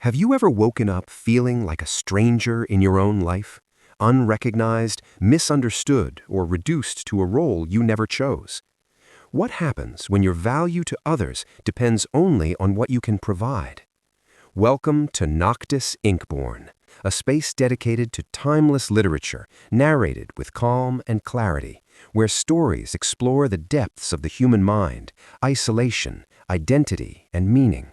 Have you ever woken up feeling like a stranger in your own life? Unrecognized, misunderstood, or reduced to a role you never chose? What happens when your value to others depends only on what you can provide? Welcome to Noctis, Inkborne, a space dedicated to timeless literature, narrated with calm and clarity, where stories explore the depths of the human mind, isolation, identity, and meaning.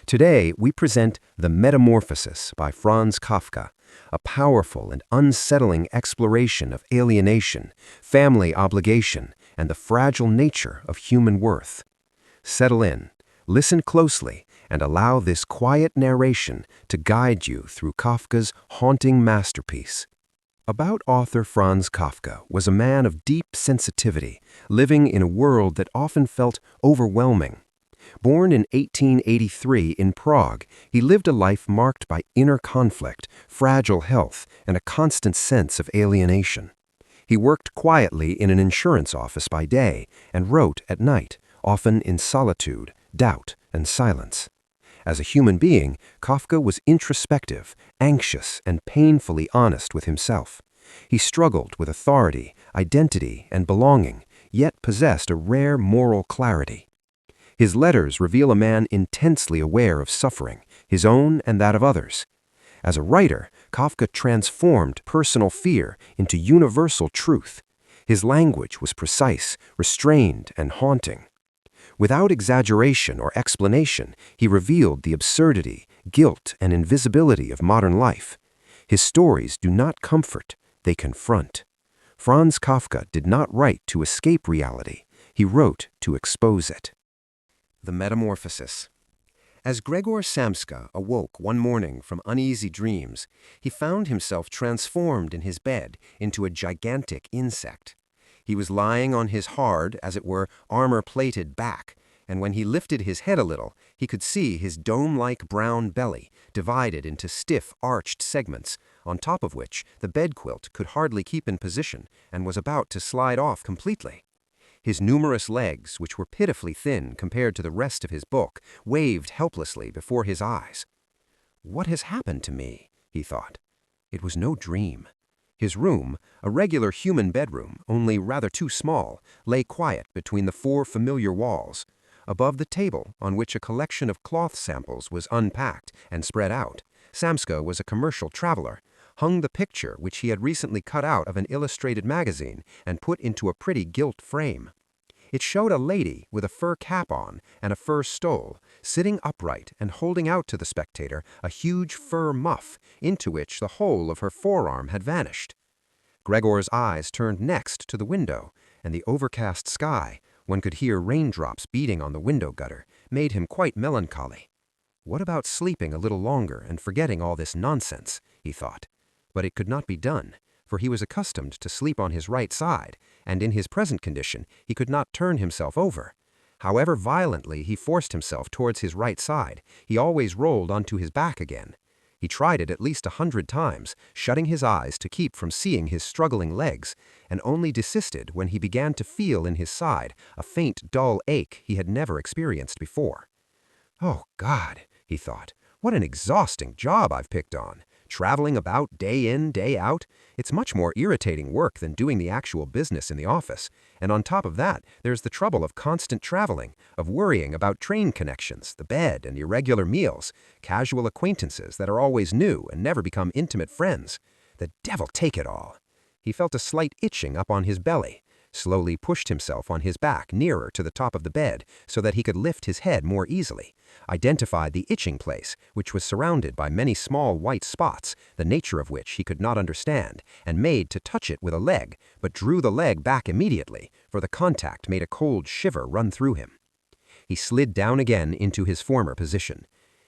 Today, we present The Metamorphosis by Franz Kafka, a powerful and unsettling exploration of alienation, family obligation, and the fragile nature of human worth. Settle in, listen closely, and allow this quiet narration to guide you through Kafka's haunting masterpiece. About author Franz Kafka was a man of deep sensitivity, living in a world that often felt overwhelming. Born in 1883 in Prague, he lived a life marked by inner conflict, fragile health, and a constant sense of alienation. He worked quietly in an insurance office by day and wrote at night, often in solitude, doubt, and silence. As a human being, Kafka was introspective, anxious, and painfully honest with himself. He struggled with authority, identity, and belonging, yet possessed a rare moral clarity. His letters reveal a man intensely aware of suffering, his own and that of others. As a writer, Kafka transformed personal fear into universal truth. His language was precise, restrained, and haunting. Without exaggeration or explanation, he revealed the absurdity, guilt, and invisibility of modern life. His stories do not comfort, they confront. Franz Kafka did not write to escape reality. He wrote to expose it. The Metamorphosis. As Gregor Samsa awoke one morning from uneasy dreams, he found himself transformed in his bed into a gigantic insect. He was lying on his hard, as it were, armor-plated back, and when he lifted his head a little, he could see his dome-like brown belly divided into stiff, arched segments, on top of which the bedquilt could hardly keep in position and was about to slide off completely. His numerous legs, which were pitifully thin compared to the rest of his bulk, waved helplessly before his eyes. "What has happened to me?" he thought. It was no dream. His room, a regular human bedroom, only rather too small, lay quiet between the four familiar walls. Above the table, on which a collection of cloth samples was unpacked and spread out, Samsa was a commercial traveler, hung the picture which he had recently cut out of an illustrated magazine and put into a pretty gilt frame. It showed a lady with a fur cap on and a fur stole, sitting upright and holding out to the spectator a huge fur muff, into which the whole of her forearm had vanished. Gregor's eyes turned next to the window, and the overcast sky, one could hear raindrops beating on the window gutter, made him quite melancholy. What about sleeping a little longer and forgetting all this nonsense, he thought. But it could not be done, for he was accustomed to sleep on his right side, and in his present condition he could not turn himself over. However violently he forced himself towards his right side, he always rolled onto his back again. He tried it at least 100 times, shutting his eyes to keep from seeing his struggling legs, and only desisted when he began to feel in his side a faint, dull ache he had never experienced before. "Oh, God," he thought, "what an exhausting job I've picked on. Traveling about day in, day out, it's much more irritating work than doing the actual business in the office. And on top of that, there's the trouble of constant traveling, of worrying about train connections, the bed, and irregular meals, casual acquaintances that are always new and never become intimate friends. The devil take it all." He felt a slight itching up on his belly, slowly pushed himself on his back nearer to the top of the bed so that he could lift his head more easily, identified the itching place, which was surrounded by many small white spots, the nature of which he could not understand, and made to touch it with a leg, but drew the leg back immediately, for the contact made a cold shiver run through him. He slid down again into his former position.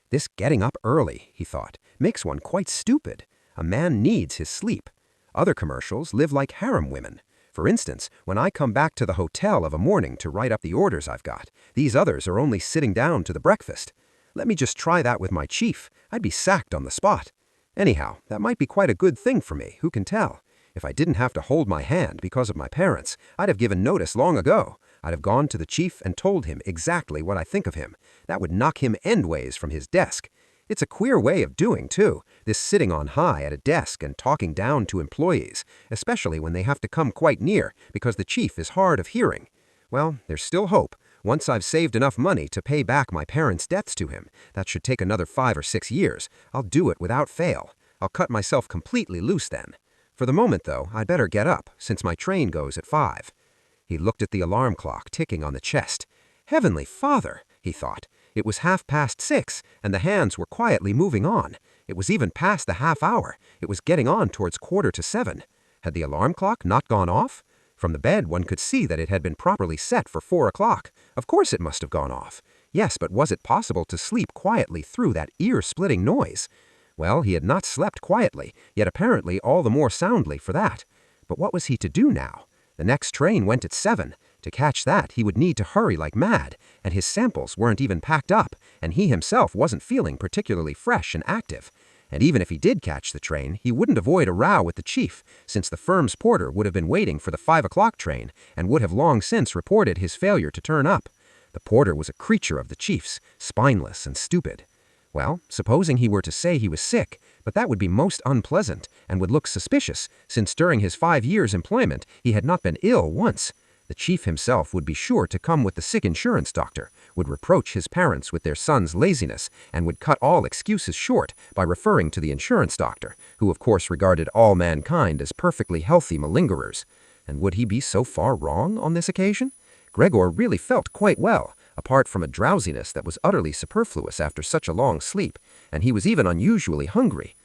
"This getting up early," he thought, "makes one quite stupid. A man needs his sleep. Other commercials live like harem women. For instance, when I come back to the hotel of a morning to write up the orders I've got, these others are only sitting down to the breakfast. Let me just try that with my chief. I'd be sacked on the spot. Anyhow, that might be quite a good thing for me, who can tell? If I didn't have to hold my hand because of my parents, I'd have given notice long ago. I'd have gone to the chief and told him exactly what I think of him. That would knock him endways from his desk. It's a queer way of doing, too, this sitting on high at a desk and talking down to employees, especially when they have to come quite near because the chief is hard of hearing. Well, there's still hope. Once I've saved enough money to pay back my parents' debts to him, that should take another 5 or 6 years, I'll do it without fail. I'll cut myself completely loose then. For the moment, though, I'd better get up, since my train goes at 5. He looked at the alarm clock ticking on the chest. Heavenly Father, he thought. It was 6:30, and the hands were quietly moving on. It was even past the half hour. It was getting on towards 6:45. Had the alarm clock not gone off? From the bed, one could see that it had been properly set for 4 o'clock. Of course it must have gone off. Yes, but was it possible to sleep quietly through that ear-splitting noise? Well, he had not slept quietly, yet apparently all the more soundly for that. But what was he to do now? The next train went at 7. To catch that, he would need to hurry like mad, and his samples weren't even packed up, and he himself wasn't feeling particularly fresh and active. And even if he did catch the train, he wouldn't avoid a row with the chief, since the firm's porter would have been waiting for the 5 o'clock train and would have long since reported his failure to turn up. The porter was a creature of the chief's, spineless and stupid. Well, supposing he were to say he was sick, but that would be most unpleasant and would look suspicious, since during his 5 years' employment he had not been ill once. The chief himself would be sure to come with the sick insurance doctor, would reproach his parents with their son's laziness, and would cut all excuses short by referring to the insurance doctor, who of course regarded all mankind as perfectly healthy malingerers. And would he be so far wrong on this occasion? Gregor really felt quite well, apart from a drowsiness that was utterly superfluous after such a long sleep, and he was even unusually hungry.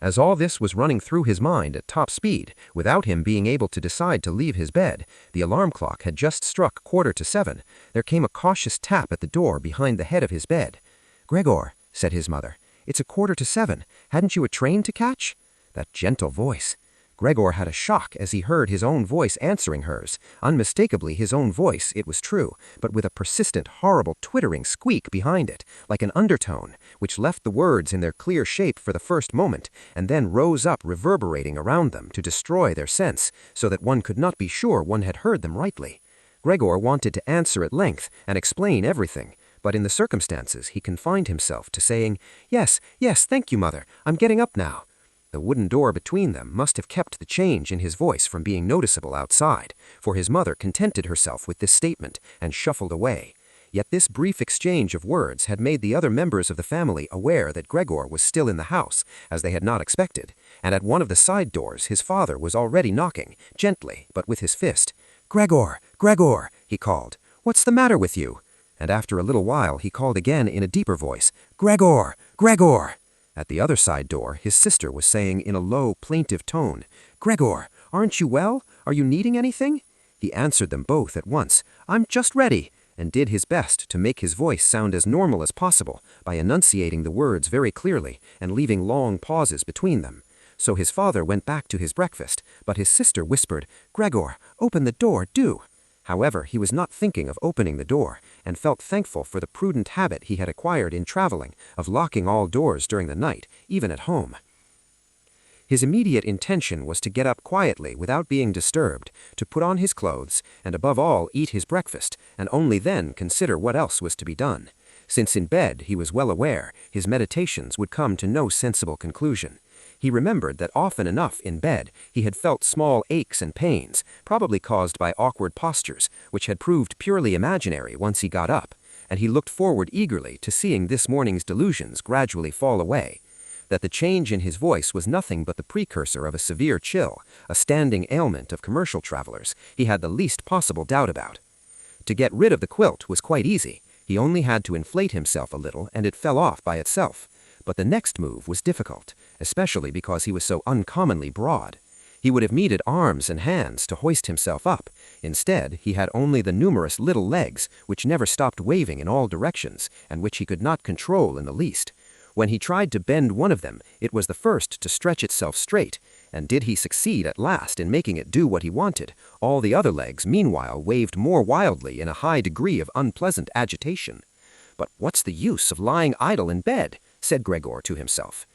As all this was running through his mind at top speed, without him being able to decide to leave his bed, the alarm clock had just struck 7:15. There came a cautious tap at the door behind the head of his bed. "Gregor," said his mother, "it's 7:15. Hadn't you a train to catch?" That gentle voice. Gregor had a shock as he heard his own voice answering hers. Unmistakably his own voice, it was true, but with a persistent, horrible twittering squeak behind it, like an undertone, which left the words in their clear shape for the first moment, and then rose up reverberating around them to destroy their sense, so that one could not be sure one had heard them rightly. Gregor wanted to answer at length and explain everything, but in the circumstances he confined himself to saying, "Yes, thank you, mother, I'm getting up now." The wooden door between them must have kept the change in his voice from being noticeable outside, for his mother contented herself with this statement and shuffled away. Yet this brief exchange of words had made the other members of the family aware that Gregor was still in the house, as they had not expected, and at one of the side doors his father was already knocking, gently, but with his fist. "Gregor, Gregor," he called, "what's the matter with you?" And after a little while he called again in a deeper voice, "Gregor, Gregor." At the other side door, his sister was saying in a low, plaintive tone, "Gregor, aren't you well? Are you needing anything?" He answered them both at once, "I'm just ready," and did his best to make his voice sound as normal as possible by enunciating the words very clearly and leaving long pauses between them. So his father went back to his breakfast, but his sister whispered, "Gregor, open the door, do." However, he was not thinking of opening the door, and felt thankful for the prudent habit he had acquired in traveling of locking all doors during the night, even at home. His immediate intention was to get up quietly without being disturbed, to put on his clothes, and above all eat his breakfast, and only then consider what else was to be done. Since in bed, he was well aware, his meditations would come to no sensible conclusion. He remembered that often enough in bed he had felt small aches and pains, probably caused by awkward postures, which had proved purely imaginary once he got up, and he looked forward eagerly to seeing this morning's delusions gradually fall away. That the change in his voice was nothing but the precursor of a severe chill, a standing ailment of commercial travelers, he had the least possible doubt about. To get rid of the quilt was quite easy. He only had to inflate himself a little, and it fell off by itself. But the next move was difficult, especially because he was so uncommonly broad. He would have needed arms and hands to hoist himself up. Instead, he had only the numerous little legs, which never stopped waving in all directions, and which he could not control in the least. When he tried to bend one of them, it was the first to stretch itself straight, and did he succeed at last in making it do what he wanted, all the other legs meanwhile waved more wildly in a high degree of unpleasant agitation. "But what's the use of lying idle in bed?" said Gregor to himself.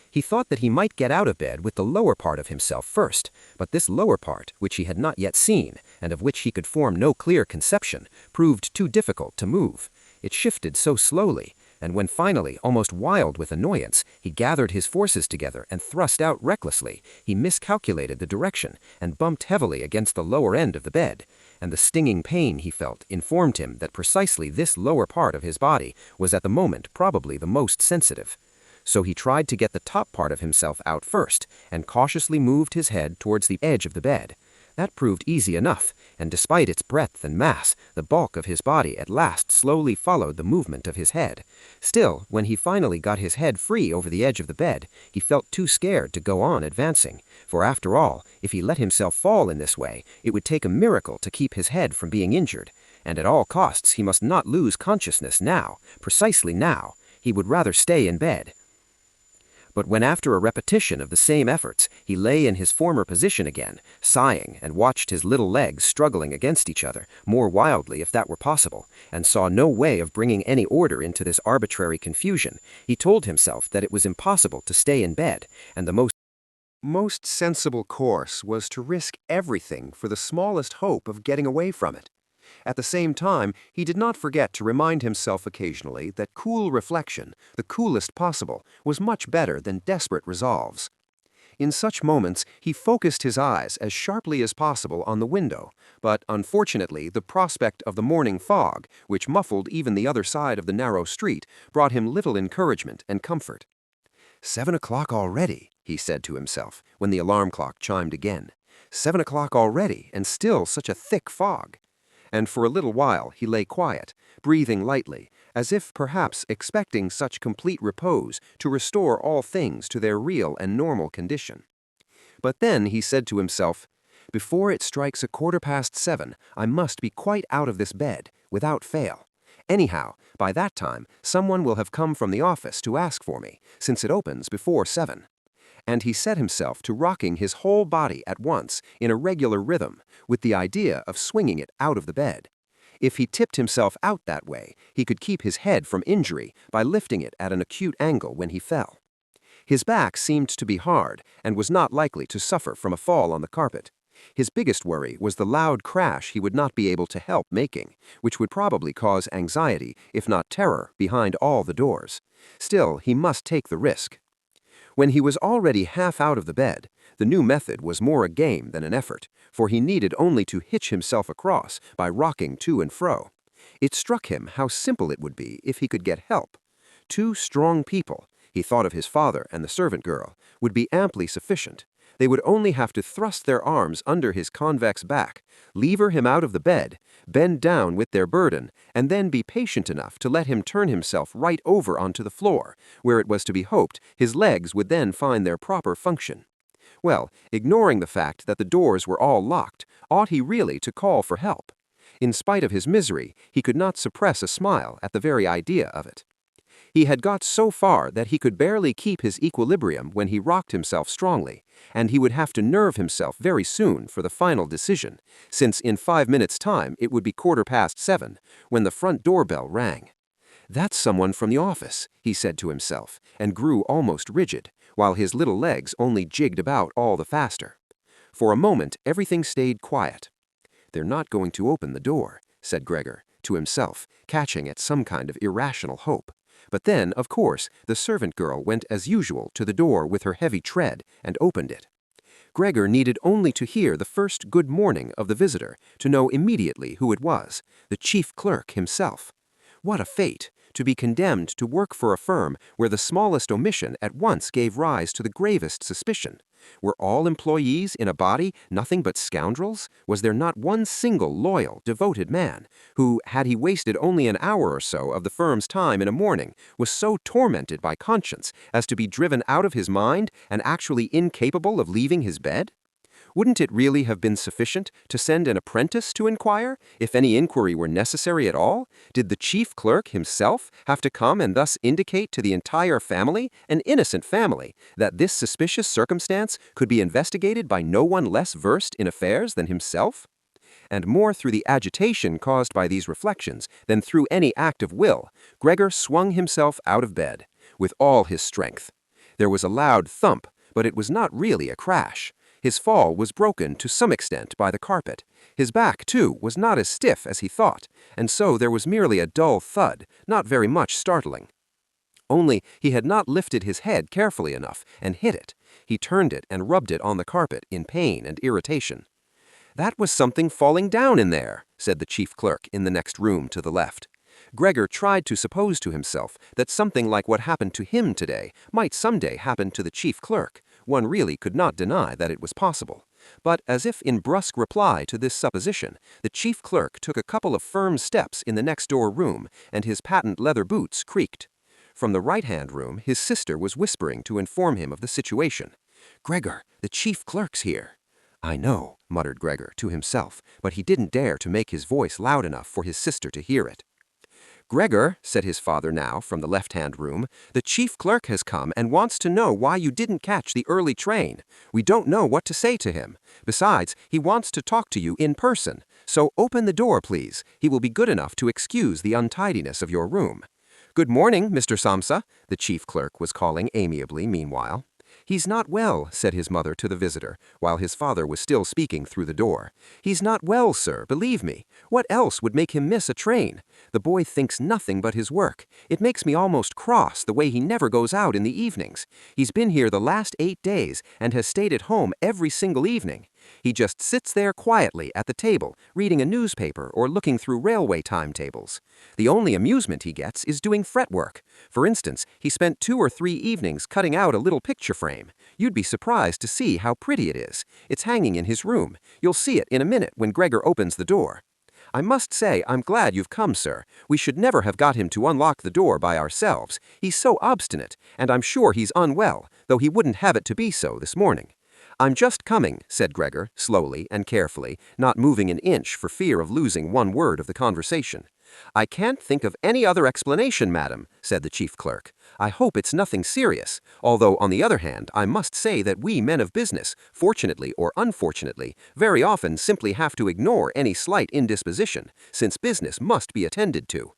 He thought that he might get out of bed with the lower part of himself first, but this lower part, which he had not yet seen, and of which he could form no clear conception, proved too difficult to move. It shifted so slowly, and when finally, almost wild with annoyance, he gathered his forces together and thrust out recklessly, he miscalculated the direction and bumped heavily against the lower end of the bed, and the stinging pain he felt informed him that precisely this lower part of his body was at the moment probably the most sensitive. So he tried to get the top part of himself out first, and cautiously moved his head towards the edge of the bed. That proved easy enough, and despite its breadth and mass, the bulk of his body at last slowly followed the movement of his head. Still, when he finally got his head free over the edge of the bed, he felt too scared to go on advancing, for after all, if he let himself fall in this way, it would take a miracle to keep his head from being injured, and at all costs he must not lose consciousness now, precisely now. He would rather stay in bed. But when after a repetition of the same efforts, he lay in his former position again, sighing, and watched his little legs struggling against each other, more wildly if that were possible, and saw no way of bringing any order into this arbitrary confusion, he told himself that it was impossible to stay in bed, and the most sensible course was to risk everything for the smallest hope of getting away from it. At the same time, he did not forget to remind himself occasionally that cool reflection, the coolest possible, was much better than desperate resolves. In such moments, he focused his eyes as sharply as possible on the window, but unfortunately the prospect of the morning fog, which muffled even the other side of the narrow street, brought him little encouragement and comfort. 7 o'clock already, he said to himself, when the alarm clock chimed again. 7 o'clock already, and still such a thick fog. And for a little while he lay quiet, breathing lightly, as if perhaps expecting such complete repose to restore all things to their real and normal condition. But then he said to himself, "Before it strikes 7:15, I must be quite out of this bed, without fail. Anyhow, by that time, someone will have come from the office to ask for me, since it opens before 7. And he set himself to rocking his whole body at once in a regular rhythm, with the idea of swinging it out of the bed. If he tipped himself out that way, he could keep his head from injury by lifting it at an acute angle when he fell. His back seemed to be hard and was not likely to suffer from a fall on the carpet. His biggest worry was the loud crash he would not be able to help making, which would probably cause anxiety, if not terror, behind all the doors. Still, he must take the risk. When he was already half out of the bed, the new method was more a game than an effort, for he needed only to hitch himself across by rocking to and fro. It struck him how simple it would be if he could get help. 2 strong people, he thought of his father and the servant girl, would be amply sufficient. They would only have to thrust their arms under his convex back, lever him out of the bed, bend down with their burden, and then be patient enough to let him turn himself right over onto the floor, where it was to be hoped his legs would then find their proper function. Well, ignoring the fact that the doors were all locked, ought he really to call for help? In spite of his misery, he could not suppress a smile at the very idea of it. He had got so far that he could barely keep his equilibrium when he rocked himself strongly, and he would have to nerve himself very soon for the final decision, since in 5 minutes' time it would be 7:15, when the front doorbell rang. "That's someone from the office," he said to himself, and grew almost rigid, while his little legs only jigged about all the faster. For a moment everything stayed quiet. "They're not going to open the door," said Gregor, to himself, catching at some kind of irrational hope. But then, of course, the servant girl went as usual to the door with her heavy tread and opened it. Gregor needed only to hear the first good morning of the visitor to know immediately who it was, the chief clerk himself. What a fate, to be condemned to work for a firm where the smallest omission at once gave rise to the gravest suspicion. Were all employees in a body nothing but scoundrels? Was there not one single loyal, devoted man who, had he wasted only an hour or so of the firm's time in a morning, was so tormented by conscience as to be driven out of his mind and actually incapable of leaving his bed? Wouldn't it really have been sufficient to send an apprentice to inquire, if any inquiry were necessary at all? Did the chief clerk himself have to come and thus indicate to the entire family, an innocent family, that this suspicious circumstance could be investigated by no one less versed in affairs than himself? And more through the agitation caused by these reflections than through any act of will, Gregor swung himself out of bed, with all his strength. There was a loud thump, but it was not really a crash. His fall was broken to some extent by the carpet. His back, too, was not as stiff as he thought, and so there was merely a dull thud, not very much startling. Only he had not lifted his head carefully enough and hit it. He turned it and rubbed it on the carpet in pain and irritation. "That was something falling down in there," said the chief clerk in the next room to the left. Gregor tried to suppose to himself that something like what happened to him today might someday happen to the chief clerk. One really could not deny that it was possible. But as if in brusque reply to this supposition, the chief clerk took a couple of firm steps in the next-door room, and his patent leather boots creaked. From the right-hand room, his sister was whispering to inform him of the situation. "Gregor, the chief clerk's here." "I know," muttered Gregor to himself, but he didn't dare to make his voice loud enough for his sister to hear it. "Gregor," said his father now from the left-hand room, "the chief clerk has come and wants to know why you didn't catch the early train. We don't know what to say to him. Besides, he wants to talk to you in person. So open the door, please. He will be good enough to excuse the untidiness of your room." "Good morning, Mr. Samsa," the chief clerk was calling amiably meanwhile. "He's not well," said his mother to the visitor, while his father was still speaking through the door. "He's not well, sir, believe me. What else would make him miss a train? The boy thinks nothing but his work. It makes me almost cross the way he never goes out in the evenings. He's been here the last 8 days and has stayed at home every single evening. He just sits there quietly at the table, reading a newspaper or looking through railway timetables. The only amusement he gets is doing fretwork. For instance, he spent 2 or 3 evenings cutting out a little picture frame. You'd be surprised to see how pretty it is. It's hanging in his room. You'll see it in a minute when Gregor opens the door. I must say I'm glad you've come, sir. We should never have got him to unlock the door by ourselves. He's so obstinate, and I'm sure he's unwell, though he wouldn't have it to be so this morning." "I'm just coming," said Gregor, slowly and carefully, not moving an inch for fear of losing one word of the conversation. "I can't think of any other explanation, madam," said the chief clerk. "I hope it's nothing serious, although on the other hand I must say that we men of business, fortunately or unfortunately, very often simply have to ignore any slight indisposition, since business must be attended to."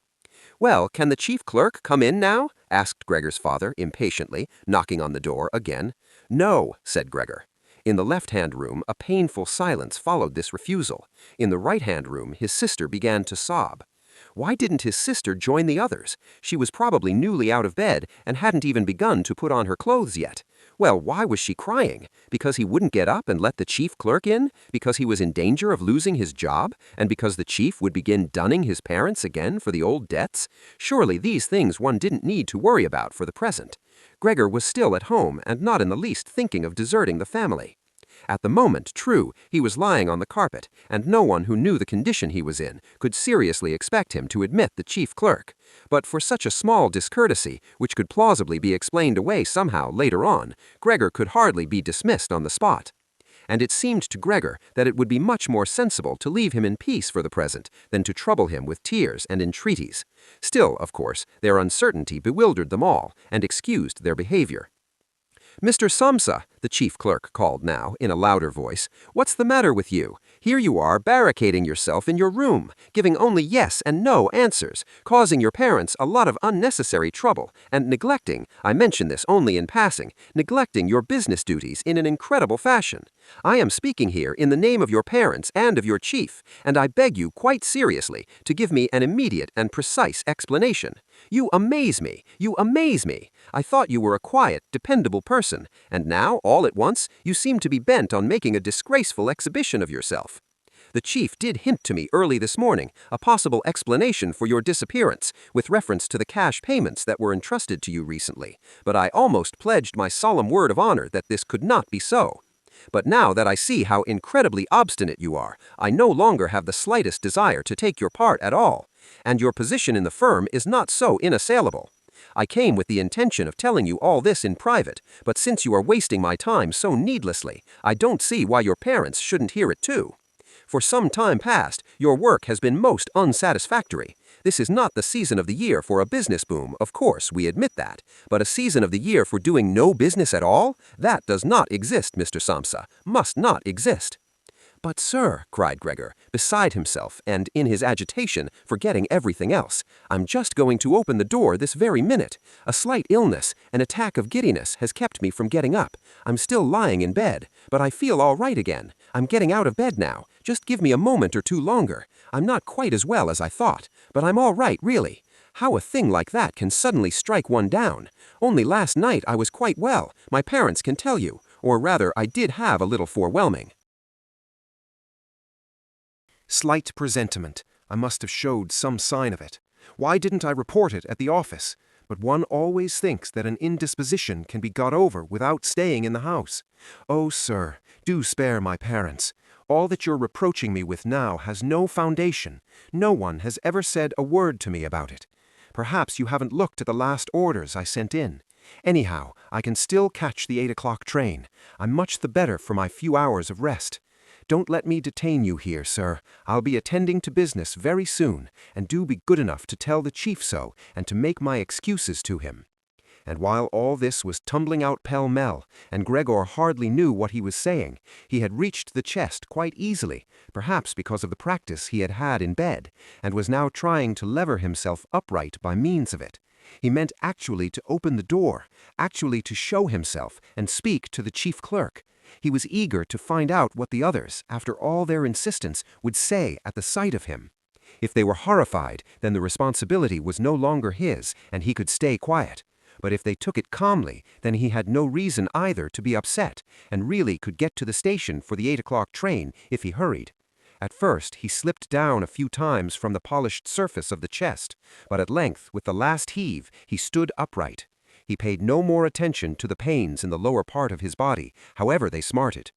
"Well, can the chief clerk come in now?" asked Gregor's father impatiently, knocking on the door again. "No," said Gregor. In the left-hand room, a painful silence followed this refusal. In the right-hand room, his sister began to sob. Why didn't his sister join the others? She was probably newly out of bed and hadn't even begun to put on her clothes yet. Well, why was she crying? Because he wouldn't get up and let the chief clerk in? Because he was in danger of losing his job? And because the chief would begin dunning his parents again for the old debts? Surely these things one didn't need to worry about for the present. Gregor was still at home and not in the least thinking of deserting the family. At the moment, true, he was lying on the carpet, and no one who knew the condition he was in could seriously expect him to admit the chief clerk. But for such a small discourtesy, which could plausibly be explained away somehow later on, Gregor could hardly be dismissed on the spot. And it seemed to Gregor that it would be much more sensible to leave him in peace for the present than to trouble him with tears and entreaties. Still, of course, their uncertainty bewildered them all and excused their behavior. "Mr. Samsa," the chief clerk called now, in a louder voice, "what's the matter with you? Here you are barricading yourself in your room, giving only yes and no answers, causing your parents a lot of unnecessary trouble, and neglecting, I mention this only in passing, neglecting your business duties in an incredible fashion. I am speaking here in the name of your parents and of your chief, and I beg you quite seriously to give me an immediate and precise explanation. You amaze me! You amaze me! I thought you were a quiet, dependable person, and now, all at once, you seem to be bent on making a disgraceful exhibition of yourself. The chief did hint to me early this morning a possible explanation for your disappearance, with reference to the cash payments that were entrusted to you recently, but I almost pledged my solemn word of honor that this could not be so. But now that I see how incredibly obstinate you are, I no longer have the slightest desire to take your part at all, and your position in the firm is not so inassailable. I came with the intention of telling you all this in private, but since you are wasting my time so needlessly, I don't see why your parents shouldn't hear it too. For some time past, your work has been most unsatisfactory. This is not the season of the year for a business boom, of course, we admit that. But a season of the year for doing no business at all? That does not exist, Mr. Samsa. Must not exist. "But, sir," cried Gregor, beside himself and, in his agitation, forgetting everything else, "I'm just going to open the door this very minute. A slight illness, an attack of giddiness, has kept me from getting up. I'm still lying in bed, but I feel all right again. I'm getting out of bed now. Just give me a moment or two longer. I'm not quite as well as I thought, but I'm all right, really. How a thing like that can suddenly strike one down. Only last night I was quite well, my parents can tell you, or rather I did have a little forewhelming. Slight presentiment. I must have showed some sign of it. Why didn't I report it at the office? But one always thinks that an indisposition can be got over without staying in the house. Oh, sir, do spare my parents. All that you're reproaching me with now has no foundation. No one has ever said a word to me about it. Perhaps you haven't looked at the last orders I sent in. Anyhow, I can still catch the 8 o'clock train. I'm much the better for my few hours of rest. Don't let me detain you here, sir. I'll be attending to business very soon, and do be good enough to tell the chief so, and to make my excuses to him. And while all this was tumbling out pell-mell, and Gregor hardly knew what he was saying, he had reached the chest quite easily, perhaps because of the practice he had had in bed, and was now trying to lever himself upright by means of it. He meant actually to open the door, actually to show himself and speak to the chief clerk. He was eager to find out what the others, after all their insistence, would say at the sight of him. If they were horrified, then the responsibility was no longer his, and he could stay quiet. But if they took it calmly, then he had no reason either to be upset, and really could get to the station for the 8 o'clock train if he hurried. At first he slipped down a few times from the polished surface of the chest, but at length, with the last heave, he stood upright. He paid no more attention to the pains in the lower part of his body, however they smarted.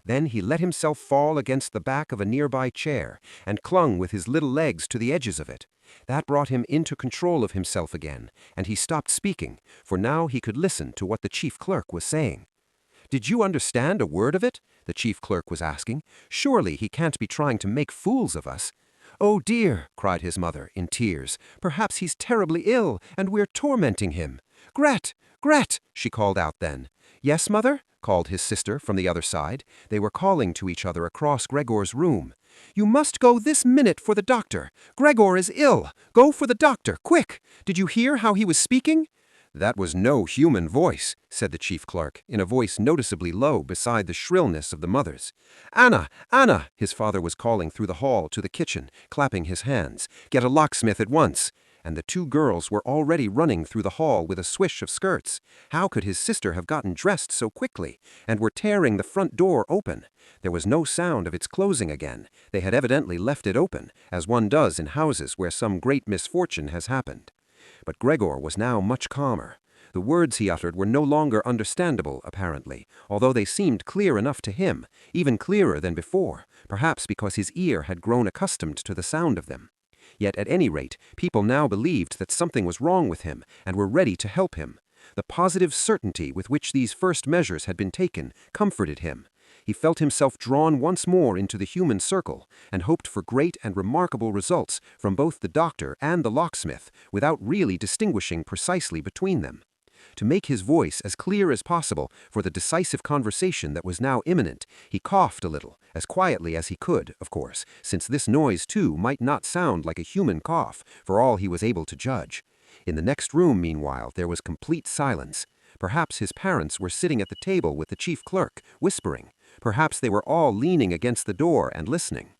Then he let himself fall against the back of a nearby chair, and clung with his little legs to the edges of it. That brought him into control of himself again, and he stopped speaking, for now he could listen to what the chief clerk was saying. "Did you understand a word of it?" the chief clerk was asking. "Surely he can't be trying to make fools of us." "Oh dear," cried his mother, in tears. "Perhaps he's terribly ill, and we're tormenting him." "Gret! Gret!" she called out then. "Yes, mother?" called his sister from the other side. They were calling to each other across Gregor's room. "You must go this minute for the doctor. Gregor is ill. Go for the doctor, quick! Did you hear how he was speaking?" "That was no human voice," said the chief clerk, in a voice noticeably low beside the shrillness of the mother's. "Anna! Anna!" his father was calling through the hall to the kitchen, clapping his hands. "Get a locksmith at once!" And the two girls were already running through the hall with a swish of skirts. How could his sister have gotten dressed so quickly? And were tearing the front door open. There was no sound of its closing again. They had evidently left it open, as one does in houses where some great misfortune has happened. But Gregor was now much calmer. The words he uttered were no longer understandable, apparently, although they seemed clear enough to him, even clearer than before, perhaps because his ear had grown accustomed to the sound of them. Yet at any rate, people now believed that something was wrong with him, and were ready to help him. The positive certainty with which these first measures had been taken comforted him. He felt himself drawn once more into the human circle, and hoped for great and remarkable results from both the doctor and the locksmith, without really distinguishing precisely between them. To make his voice as clear as possible for the decisive conversation that was now imminent, he coughed a little, as quietly as he could, of course, since this noise too might not sound like a human cough, for all he was able to judge. In the next room, meanwhile, there was complete silence. Perhaps his parents were sitting at the table with the chief clerk, whispering. Perhaps they were all leaning against the door and listening.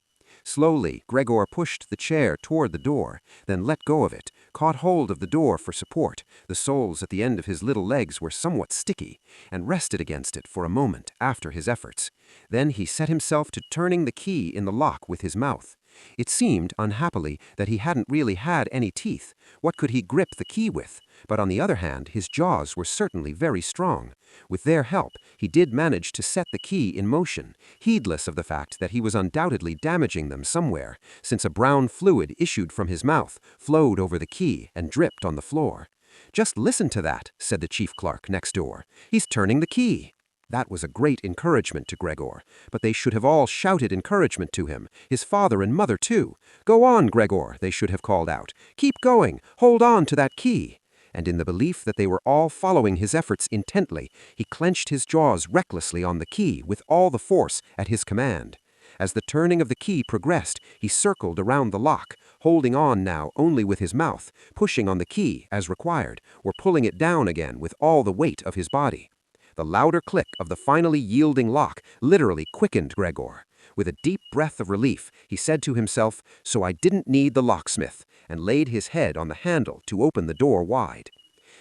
Slowly, Gregor pushed the chair toward the door, then let go of it, caught hold of the door for support. The soles at the end of his little legs were somewhat sticky, and rested against it for a moment after his efforts. Then he set himself to turning the key in the lock with his mouth. It seemed, unhappily, that he hadn't really had any teeth. What could he grip the key with? But on the other hand, his jaws were certainly very strong. With their help, he did manage to set the key in motion, heedless of the fact that he was undoubtedly damaging them somewhere, since a brown fluid issued from his mouth, flowed over the key, and dripped on the floor. "Just listen to that," said the chief clerk next door. "He's turning the key." That was a great encouragement to Gregor, but they should have all shouted encouragement to him, his father and mother too. "Go on, Gregor," they should have called out. "Keep going, hold on to that key." And in the belief that they were all following his efforts intently, he clenched his jaws recklessly on the key with all the force at his command. As the turning of the key progressed, he circled around the lock, holding on now only with his mouth, pushing on the key as required, or pulling it down again with all the weight of his body. The louder click of the finally yielding lock literally quickened Gregor. With a deep breath of relief, he said to himself, "So I didn't need the locksmith," and laid his head on the handle to open the door wide.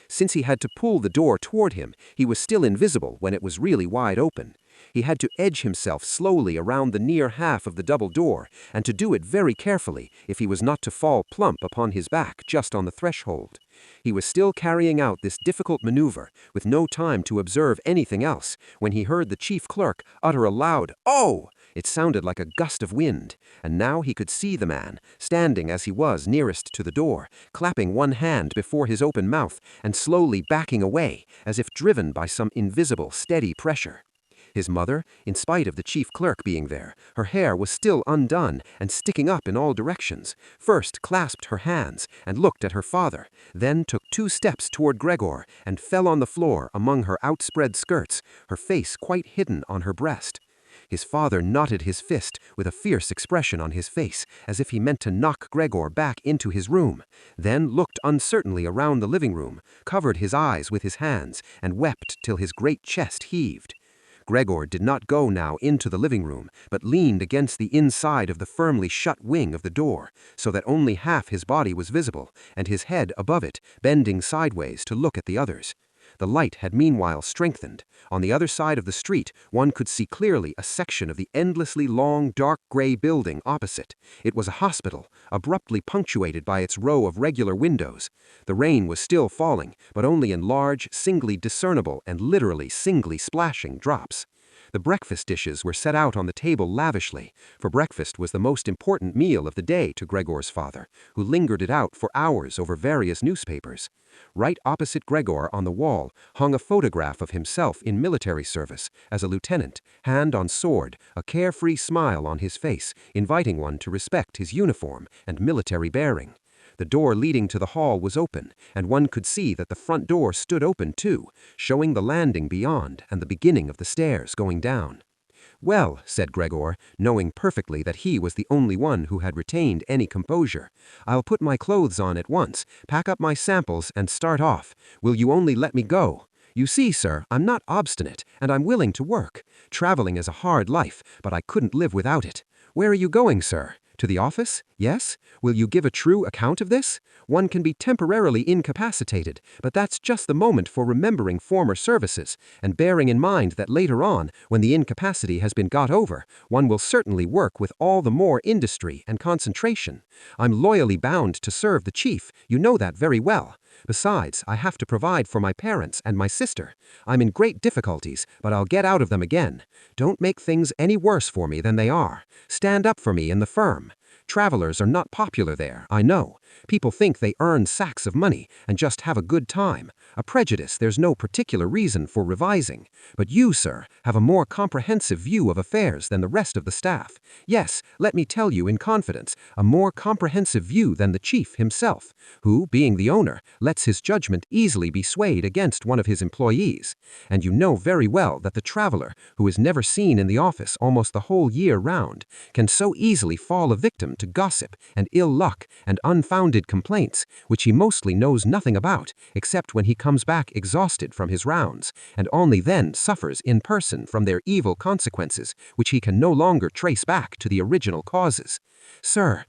Since he had to pull the door toward him, he was still invisible when it was really wide open. He had to edge himself slowly around the near half of the double door, and to do it very carefully if he was not to fall plump upon his back just on the threshold. He was still carrying out this difficult maneuver, with no time to observe anything else, when he heard the chief clerk utter a loud "Oh!" It sounded like a gust of wind, and now he could see the man, standing as he was nearest to the door, clapping one hand before his open mouth and slowly backing away, as if driven by some invisible, steady pressure. His mother, in spite of the chief clerk being there, her hair was still undone and sticking up in all directions, first clasped her hands and looked at her father, then took 2 steps toward Gregor and fell on the floor among her outspread skirts, her face quite hidden on her breast. His father knotted his fist with a fierce expression on his face, as if he meant to knock Gregor back into his room, then looked uncertainly around the living room, covered his eyes with his hands, and wept till his great chest heaved. Gregor did not go now into the living room, but leaned against the inside of the firmly shut wing of the door, so that only half his body was visible, and his head above it, bending sideways to look at the others. The light had meanwhile strengthened. On the other side of the street, one could see clearly a section of the endlessly long, dark gray building opposite. It was a hospital, abruptly punctuated by its row of regular windows. The rain was still falling, but only in large, singly discernible and literally singly splashing drops. The breakfast dishes were set out on the table lavishly, for breakfast was the most important meal of the day to Gregor's father, who lingered it out for hours over various newspapers. Right opposite Gregor on the wall hung a photograph of himself in military service, as a lieutenant, hand on sword, a carefree smile on his face, inviting one to respect his uniform and military bearing. The door leading to the hall was open, and one could see that the front door stood open too, showing the landing beyond and the beginning of the stairs going down. "Well," said Gregor, knowing perfectly that he was the only one who had retained any composure, "I'll put my clothes on at once, pack up my samples, and start off. Will you only let me go? You see, sir, I'm not obstinate, and I'm willing to work. Traveling is a hard life, but I couldn't live without it. Where are you going, sir? To the office? Yes? Will you give a true account of this? One can be temporarily incapacitated, but that's just the moment for remembering former services, and bearing in mind that later on, when the incapacity has been got over, one will certainly work with all the more industry and concentration. I'm loyally bound to serve the chief, you know that very well. Besides, I have to provide for my parents and my sister. I'm in great difficulties, but I'll get out of them again. Don't make things any worse for me than they are. Stand up for me in the firm. Travelers are not popular there, I know. People think they earn sacks of money and just have a good time, a prejudice there's no particular reason for revising. But you, sir, have a more comprehensive view of affairs than the rest of the staff. Yes, let me tell you in confidence, a more comprehensive view than the chief himself, who, being the owner, lets his judgment easily be swayed against one of his employees. And you know very well that the traveler, who is never seen in the office almost the whole year round, can so easily fall a victim to gossip and ill luck and unfounded complaints, which he mostly knows nothing about, except when he comes back exhausted from his rounds, and only then suffers in person from their evil consequences, which he can no longer trace back to the original causes. Sir,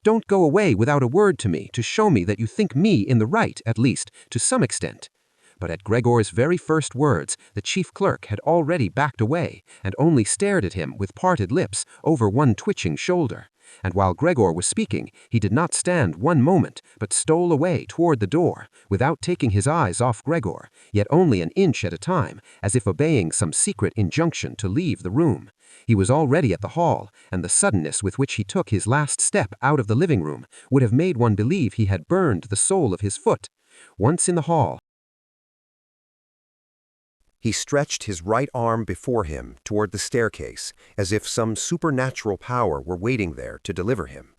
don't go away without a word to me to show me that you think me in the right, at least, to some extent." But at Gregor's very first words, the chief clerk had already backed away, and only stared at him with parted lips over one twitching shoulder. And while Gregor was speaking, he did not stand one moment, but stole away toward the door, without taking his eyes off Gregor, yet only an inch at a time, as if obeying some secret injunction to leave the room. He was already at the hall, and the suddenness with which he took his last step out of the living room would have made one believe he had burned the sole of his foot. Once in the hall, he stretched his right arm before him toward the staircase, as if some supernatural power were waiting there to deliver him.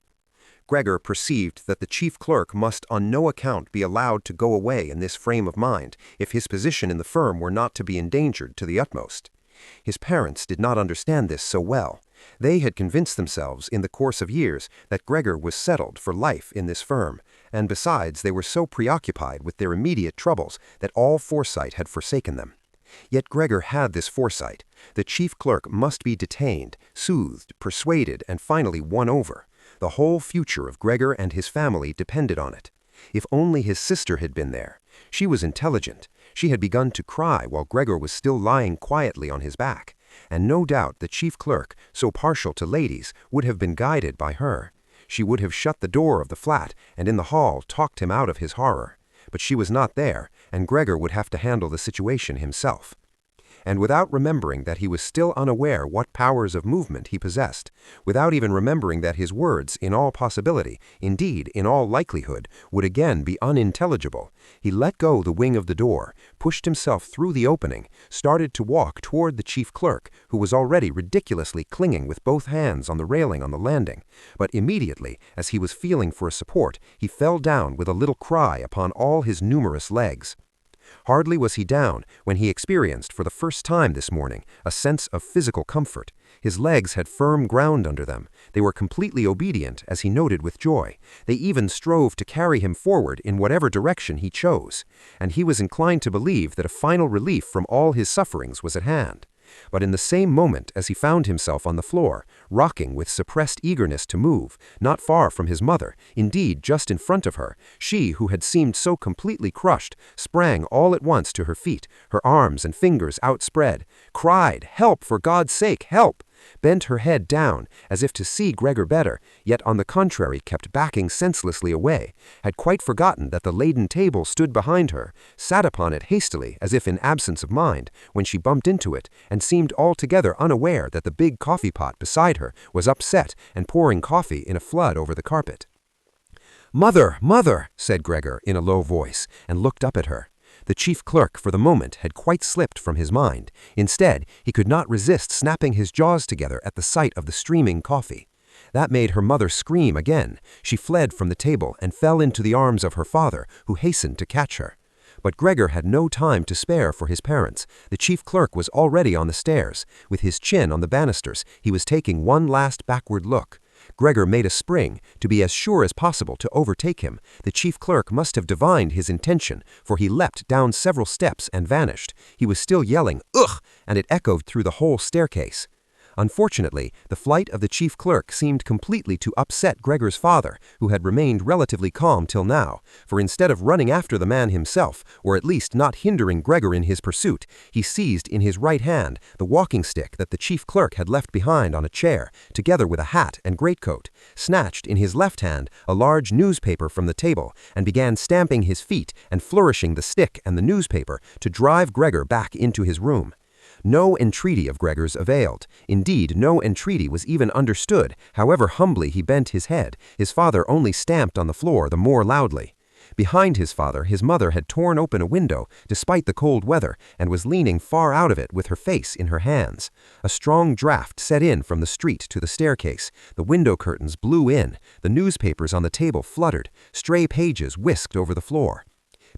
Gregor perceived that the chief clerk must on no account be allowed to go away in this frame of mind if his position in the firm were not to be endangered to the utmost. His parents did not understand this so well. They had convinced themselves in the course of years that Gregor was settled for life in this firm, and besides they were so preoccupied with their immediate troubles that all foresight had forsaken them. Yet Gregor had this foresight. The chief clerk must be detained, soothed, persuaded, and finally won over. The whole future of Gregor and his family depended on it. If only his sister had been there. She was intelligent. She had begun to cry while Gregor was still lying quietly on his back, and no doubt the chief clerk, so partial to ladies, would have been guided by her. She would have shut the door of the flat and in the hall talked him out of his horror. But she was not there, and Gregor would have to handle the situation himself. And without remembering that he was still unaware what powers of movement he possessed, without even remembering that his words, in all possibility, indeed in all likelihood, would again be unintelligible, he let go the wing of the door, pushed himself through the opening, started to walk toward the chief clerk, who was already ridiculously clinging with both hands on the railing on the landing. But immediately, as he was feeling for a support, he fell down with a little cry upon all his numerous legs. Hardly was he down when he experienced for the first time this morning a sense of physical comfort. His legs had firm ground under them. They were completely obedient, as he noted with joy. They even strove to carry him forward in whatever direction he chose, and he was inclined to believe that a final relief from all his sufferings was at hand. But in the same moment as he found himself on the floor, rocking with suppressed eagerness to move, not far from his mother, indeed just in front of her, she who had seemed so completely crushed, sprang all at once to her feet, her arms and fingers outspread, cried, "Help, for God's sake, help!" bent her head down, as if to see Gregor better, yet on the contrary kept backing senselessly away, had quite forgotten that the laden table stood behind her, sat upon it hastily as if in absence of mind, when she bumped into it, and seemed altogether unaware that the big coffee pot beside her was upset and pouring coffee in a flood over the carpet. "Mother, mother," said Gregor in a low voice, and looked up at her. The chief clerk, for the moment, had quite slipped from his mind. Instead, he could not resist snapping his jaws together at the sight of the streaming coffee. That made her mother scream again. She fled from the table and fell into the arms of her father, who hastened to catch her. But Gregor had no time to spare for his parents. The chief clerk was already on the stairs. With his chin on the banisters, he was taking one last backward look. Gregor made a spring, to be as sure as possible to overtake him. The chief clerk must have divined his intention, for he leapt down several steps and vanished. He was still yelling, "Ugh!" and it echoed through the whole staircase. Unfortunately, the flight of the chief clerk seemed completely to upset Gregor's father, who had remained relatively calm till now, for instead of running after the man himself, or at least not hindering Gregor in his pursuit, he seized in his right hand the walking stick that the chief clerk had left behind on a chair, together with a hat and greatcoat, snatched in his left hand a large newspaper from the table, and began stamping his feet and flourishing the stick and the newspaper to drive Gregor back into his room. No entreaty of Gregor's availed. Indeed, no entreaty was even understood. However humbly he bent his head, his father only stamped on the floor the more loudly. Behind his father, his mother had torn open a window, despite the cold weather, and was leaning far out of it with her face in her hands. A strong draught set in from the street to the staircase. The window curtains blew in. The newspapers on the table fluttered. Stray pages whisked over the floor.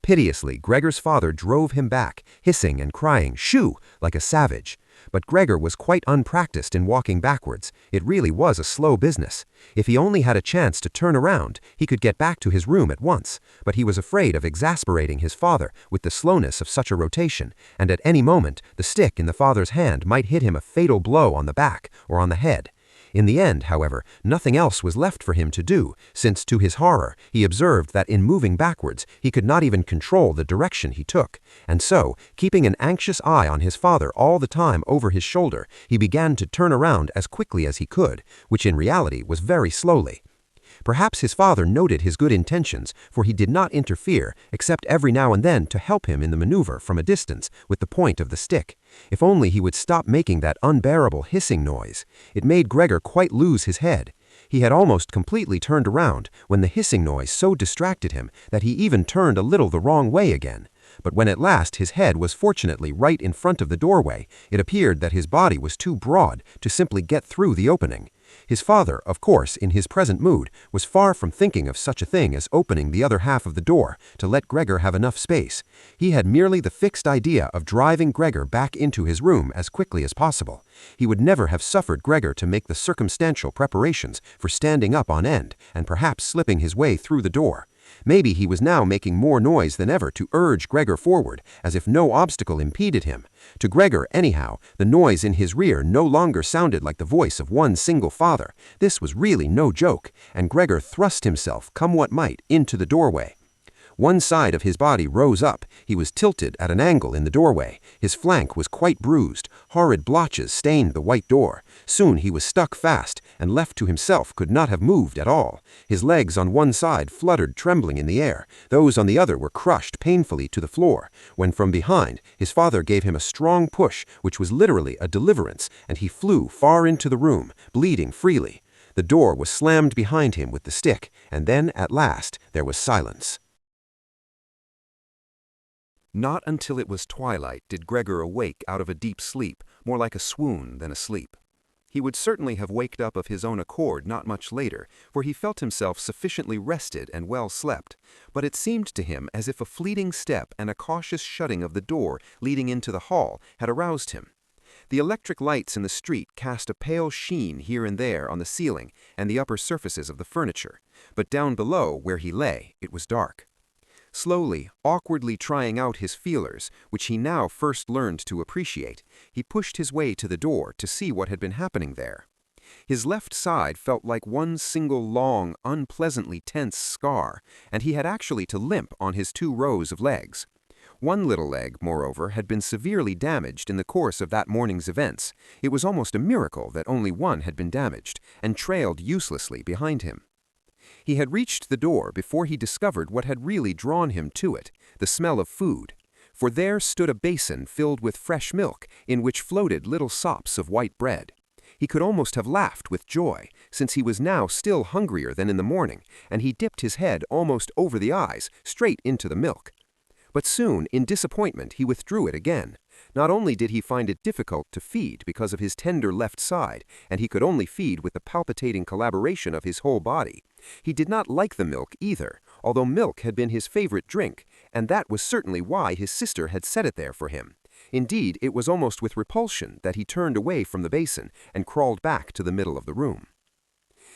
Piteously, Gregor's father drove him back, hissing and crying, "Shoo!" like a savage. But Gregor was quite unpracticed in walking backwards. It really was a slow business. If he only had a chance to turn around, he could get back to his room at once. But he was afraid of exasperating his father with the slowness of such a rotation, and at any moment the stick in the father's hand might hit him a fatal blow on the back or on the head. In the end, however, nothing else was left for him to do, since to his horror he observed that in moving backwards he could not even control the direction he took, and so, keeping an anxious eye on his father all the time over his shoulder, he began to turn around as quickly as he could, which in reality was very slowly. Perhaps his father noted his good intentions, for he did not interfere, except every now and then to help him in the maneuver from a distance with the point of the stick. If only he would stop making that unbearable hissing noise. It made Gregor quite lose his head. He had almost completely turned around when the hissing noise so distracted him that he even turned a little the wrong way again. But when at last his head was fortunately right in front of the doorway, it appeared that his body was too broad to simply get through the opening. His father, of course, in his present mood, was far from thinking of such a thing as opening the other half of the door to let Gregor have enough space. He had merely the fixed idea of driving Gregor back into his room as quickly as possible. He would never have suffered Gregor to make the circumstantial preparations for standing up on end and perhaps slipping his way through the door. Maybe he was now making more noise than ever to urge Gregor forward, as if no obstacle impeded him. To Gregor, anyhow, the noise in his rear no longer sounded like the voice of one single father. This was really no joke, and Gregor thrust himself, come what might, into the doorway. One side of his body rose up. He was tilted at an angle in the doorway. His flank was quite bruised. Horrid blotches stained the white door. Soon he was stuck fast, and left to himself could not have moved at all. His legs on one side fluttered trembling in the air. Those on the other were crushed painfully to the floor, when from behind his father gave him a strong push, which was literally a deliverance, and he flew far into the room, bleeding freely. The door was slammed behind him with the stick, and then, at last, there was silence. Not until it was twilight did Gregor awake out of a deep sleep, more like a swoon than a sleep. He would certainly have waked up of his own accord not much later, for he felt himself sufficiently rested and well slept, but it seemed to him as if a fleeting step and a cautious shutting of the door leading into the hall had aroused him. The electric lights in the street cast a pale sheen here and there on the ceiling and the upper surfaces of the furniture, but down below, where he lay, it was dark. Slowly, awkwardly trying out his feelers, which he now first learned to appreciate, he pushed his way to the door to see what had been happening there. His left side felt like one single long, unpleasantly tense scar, and he had actually to limp on his 2 rows of legs. One little leg, moreover, had been severely damaged in the course of that morning's events. It was almost a miracle that only one had been damaged, and trailed uselessly behind him. He had reached the door before he discovered what had really drawn him to it, the smell of food. For there stood a basin filled with fresh milk, in which floated little sops of white bread. He could almost have laughed with joy, since he was now still hungrier than in the morning, and he dipped his head almost over the eyes, straight into the milk. But soon, in disappointment, he withdrew it again. Not only did he find it difficult to feed because of his tender left side, and he could only feed with the palpitating collaboration of his whole body, he did not like the milk either, although milk had been his favorite drink, and that was certainly why his sister had set it there for him. Indeed, it was almost with repulsion that he turned away from the basin and crawled back to the middle of the room.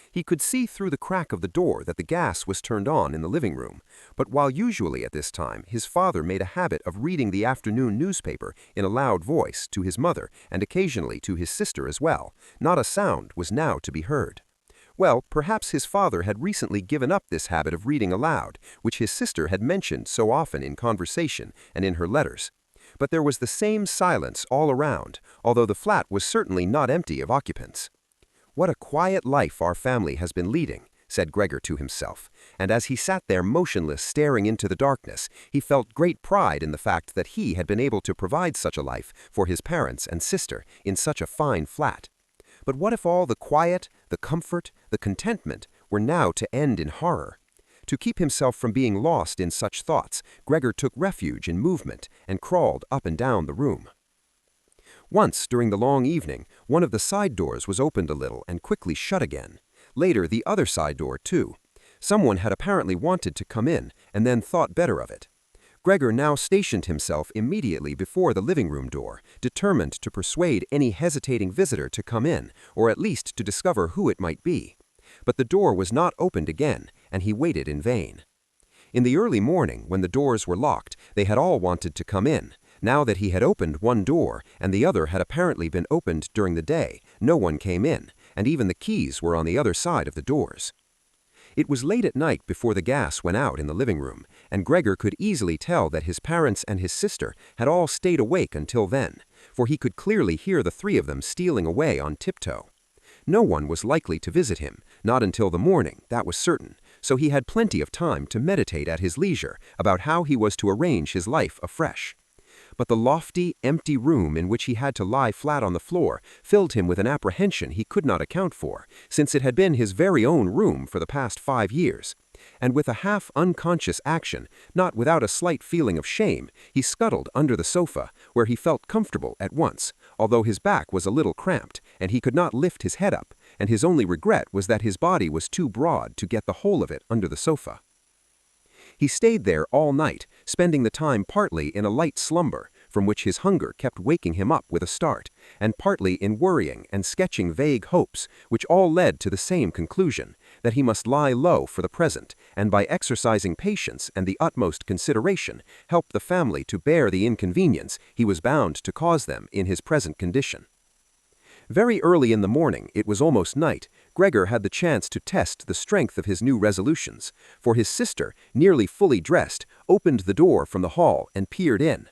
He could see through the crack of the door that the gas was turned on in the living room, but while usually at this time his father made a habit of reading the afternoon newspaper in a loud voice to his mother and occasionally to his sister as well, not a sound was now to be heard. Well, perhaps his father had recently given up this habit of reading aloud, which his sister had mentioned so often in conversation and in her letters. But there was the same silence all around, although the flat was certainly not empty of occupants. "What a quiet life our family has been leading," said Gregor to himself, and as he sat there motionless staring into the darkness, he felt great pride in the fact that he had been able to provide such a life for his parents and sister in such a fine flat. But what if all the quiet, the comfort, the contentment were now to end in horror? To keep himself from being lost in such thoughts, Gregor took refuge in movement and crawled up and down the room. Once, during the long evening, one of the side doors was opened a little and quickly shut again. Later, the other side door, too. Someone had apparently wanted to come in and then thought better of it. Gregor now stationed himself immediately before the living room door, determined to persuade any hesitating visitor to come in, or at least to discover who it might be. But the door was not opened again, and he waited in vain. In the early morning, when the doors were locked, they had all wanted to come in. Now that he had opened one door, and the other had apparently been opened during the day, no one came in, and even the keys were on the other side of the doors. It was late at night before the gas went out in the living room, and Gregor could easily tell that his parents and his sister had all stayed awake until then, for he could clearly hear the 3 of them stealing away on tiptoe. No one was likely to visit him, not until the morning, that was certain, so he had plenty of time to meditate at his leisure about how he was to arrange his life afresh. But the lofty, empty room in which he had to lie flat on the floor filled him with an apprehension he could not account for, since it had been his very own room for the past 5 years. And with a half-unconscious action, not without a slight feeling of shame, he scuttled under the sofa, where he felt comfortable at once, although his back was a little cramped, and he could not lift his head up, and his only regret was that his body was too broad to get the whole of it under the sofa. He stayed there all night, spending the time partly in a light slumber, from which his hunger kept waking him up with a start, and partly in worrying and sketching vague hopes, which all led to the same conclusion, that he must lie low for the present, and by exercising patience and the utmost consideration, help the family to bear the inconvenience he was bound to cause them in his present condition. Very early in the morning, it was almost night, Gregor had the chance to test the strength of his new resolutions, for his sister, nearly fully dressed, opened the door from the hall and peered in.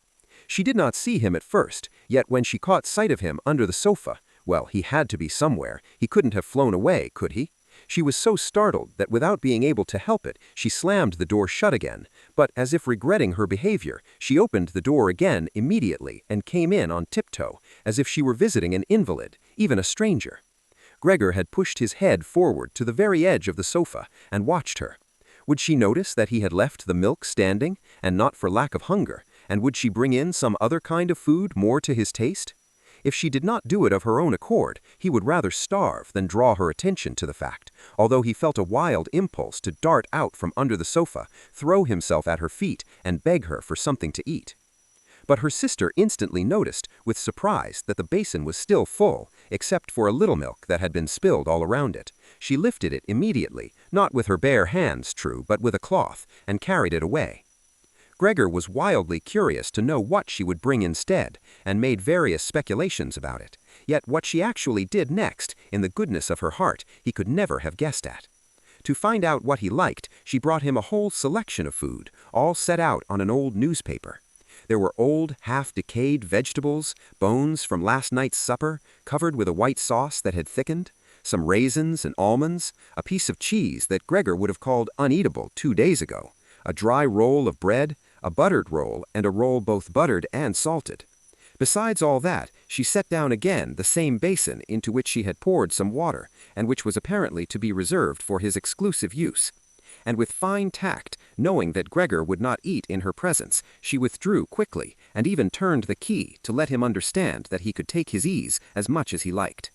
She did not see him at first, yet when she caught sight of him under the sofa, well, he had to be somewhere, he couldn't have flown away, could he? She was so startled that without being able to help it, she slammed the door shut again, but as if regretting her behavior, she opened the door again immediately and came in on tiptoe, as if she were visiting an invalid, even a stranger. Gregor had pushed his head forward to the very edge of the sofa and watched her. Would she notice that he had left the milk standing, and not for lack of hunger, and would she bring in some other kind of food more to his taste? If she did not do it of her own accord, he would rather starve than draw her attention to the fact, although he felt a wild impulse to dart out from under the sofa, throw himself at her feet, and beg her for something to eat. But her sister instantly noticed, with surprise, that the basin was still full, except for a little milk that had been spilled all around it. She lifted it immediately, not with her bare hands, true, but with a cloth, and carried it away. Gregor was wildly curious to know what she would bring instead, and made various speculations about it. Yet what she actually did next, in the goodness of her heart, he could never have guessed at. To find out what he liked, she brought him a whole selection of food, all set out on an old newspaper. There were old, half-decayed vegetables, bones from last night's supper, covered with a white sauce that had thickened, some raisins and almonds, a piece of cheese that Gregor would have called uneatable 2 days ago, a dry roll of bread, a buttered roll, and a roll both buttered and salted. Besides all that, she set down again the same basin into which she had poured some water, and which was apparently to be reserved for his exclusive use. And with fine tact, knowing that Gregor would not eat in her presence, she withdrew quickly, and even turned the key to let him understand that he could take his ease as much as he liked.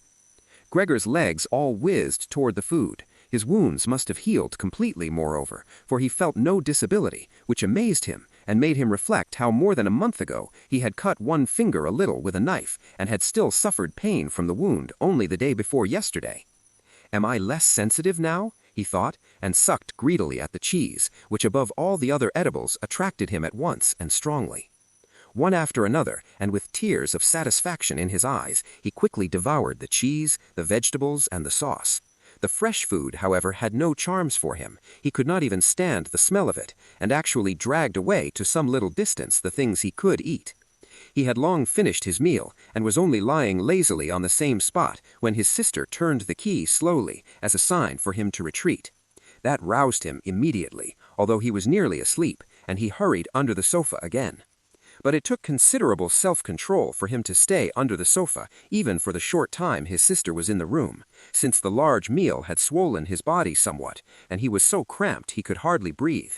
Gregor's legs all whizzed toward the food. His wounds must have healed completely, moreover, for he felt no disability, which amazed him and made him reflect how more than a month ago he had cut one finger a little with a knife and had still suffered pain from the wound only the day before yesterday. "Am I less sensitive now?" he thought, and sucked greedily at the cheese, which above all the other edibles attracted him at once and strongly. One after another, and with tears of satisfaction in his eyes, he quickly devoured the cheese, the vegetables, and the sauce. The fresh food, however, had no charms for him. He could not even stand the smell of it, and actually dragged away to some little distance the things he could eat. He had long finished his meal, and was only lying lazily on the same spot when his sister turned the key slowly, as a sign for him to retreat. That roused him immediately, although he was nearly asleep, and he hurried under the sofa again. But it took considerable self-control for him to stay under the sofa, even for the short time his sister was in the room, since the large meal had swollen his body somewhat, and he was so cramped he could hardly breathe.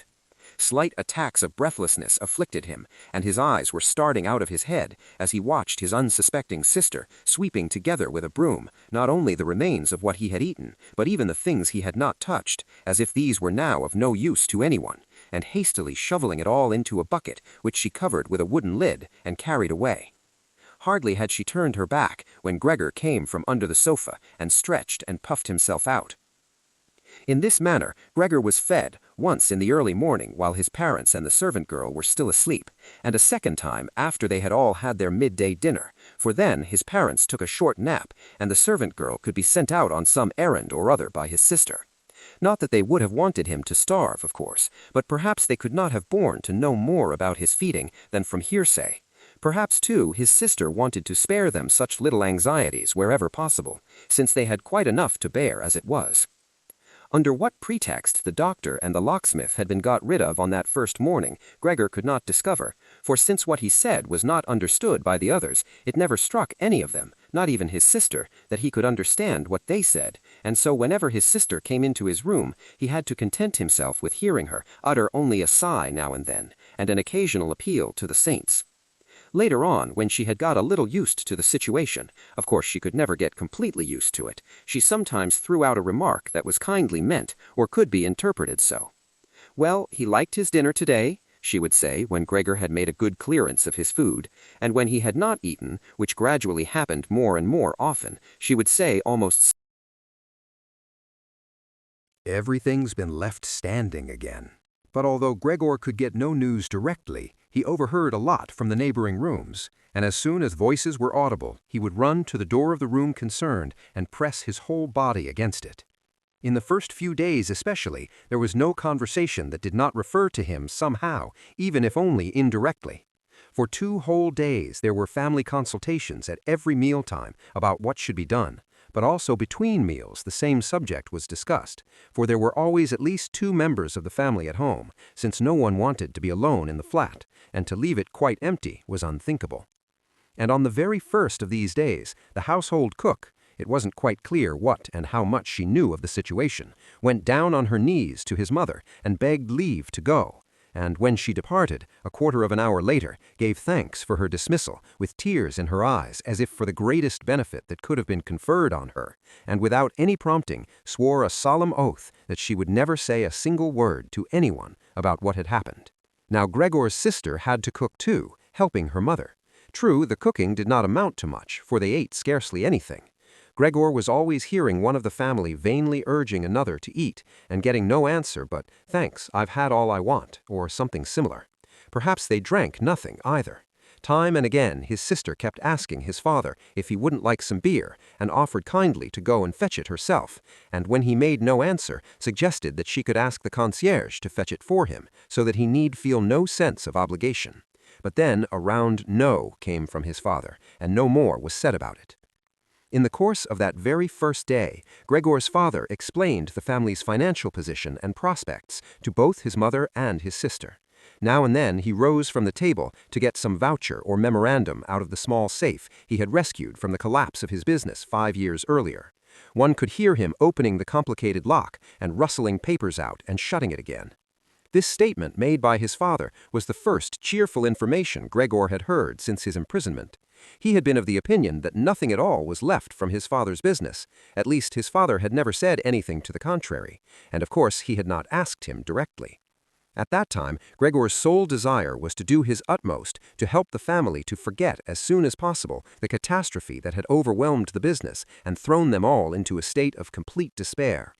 Slight attacks of breathlessness afflicted him, and his eyes were starting out of his head as he watched his unsuspecting sister sweeping together with a broom not only the remains of what he had eaten, but even the things he had not touched, as if these were now of no use to anyone, and hastily shoveling it all into a bucket which she covered with a wooden lid and carried away. Hardly had she turned her back when Gregor came from under the sofa and stretched and puffed himself out. In this manner, Gregor was fed, once in the early morning while his parents and the servant girl were still asleep, and a second time after they had all had their midday dinner, for then his parents took a short nap, and the servant girl could be sent out on some errand or other by his sister. Not that they would have wanted him to starve, of course, but perhaps they could not have borne to know more about his feeding than from hearsay. Perhaps, too, his sister wanted to spare them such little anxieties wherever possible, since they had quite enough to bear as it was. Under what pretext the doctor and the locksmith had been got rid of on that first morning, Gregor could not discover, for since what he said was not understood by the others, it never struck any of them, not even his sister, that he could understand what they said, and so whenever his sister came into his room, he had to content himself with hearing her utter only a sigh now and then, and an occasional appeal to the saints. Later on, when she had got a little used to the situation, of course she could never get completely used to it, she sometimes threw out a remark that was kindly meant, or could be interpreted so. "Well, he liked his dinner today," she would say when Gregor had made a good clearance of his food, and when he had not eaten, which gradually happened more and more often, she would say almost, Everything's been left standing again. But although Gregor could get no news directly, he overheard a lot from the neighboring rooms, and as soon as voices were audible, he would run to the door of the room concerned and press his whole body against it. In the first few days especially, there was no conversation that did not refer to him somehow, even if only indirectly. For 2 whole days there were family consultations at every mealtime about what should be done, but also between meals the same subject was discussed, for there were always at least 2 members of the family at home, since no one wanted to be alone in the flat, and to leave it quite empty was unthinkable. And on the very first of these days, the household cook, it wasn't quite clear what and how much she knew of the situation, went down on her knees to his mother and begged leave to go, and when she departed, a quarter of an hour later, gave thanks for her dismissal, with tears in her eyes as if for the greatest benefit that could have been conferred on her, and without any prompting, swore a solemn oath that she would never say a single word to anyone about what had happened. Now Gregor's sister had to cook too, helping her mother. True, the cooking did not amount to much, for they ate scarcely anything. Gregor was always hearing one of the family vainly urging another to eat, and getting no answer but, "Thanks, I've had all I want," or something similar. Perhaps they drank nothing either. Time and again his sister kept asking his father if he wouldn't like some beer, and offered kindly to go and fetch it herself, and when he made no answer, suggested that she could ask the concierge to fetch it for him, so that he need feel no sense of obligation. But then a round no came from his father, and no more was said about it. In the course of that very first day, Gregor's father explained the family's financial position and prospects to both his mother and his sister. Now and then he rose from the table to get some voucher or memorandum out of the small safe he had rescued from the collapse of his business 5 years earlier. One could hear him opening the complicated lock and rustling papers out and shutting it again. This statement made by his father was the first cheerful information Gregor had heard since his imprisonment. He had been of the opinion that nothing at all was left from his father's business. At least his father had never said anything to the contrary, and of course he had not asked him directly. At that time, Gregor's sole desire was to do his utmost to help the family to forget as soon as possible the catastrophe that had overwhelmed the business and thrown them all into a state of complete despair.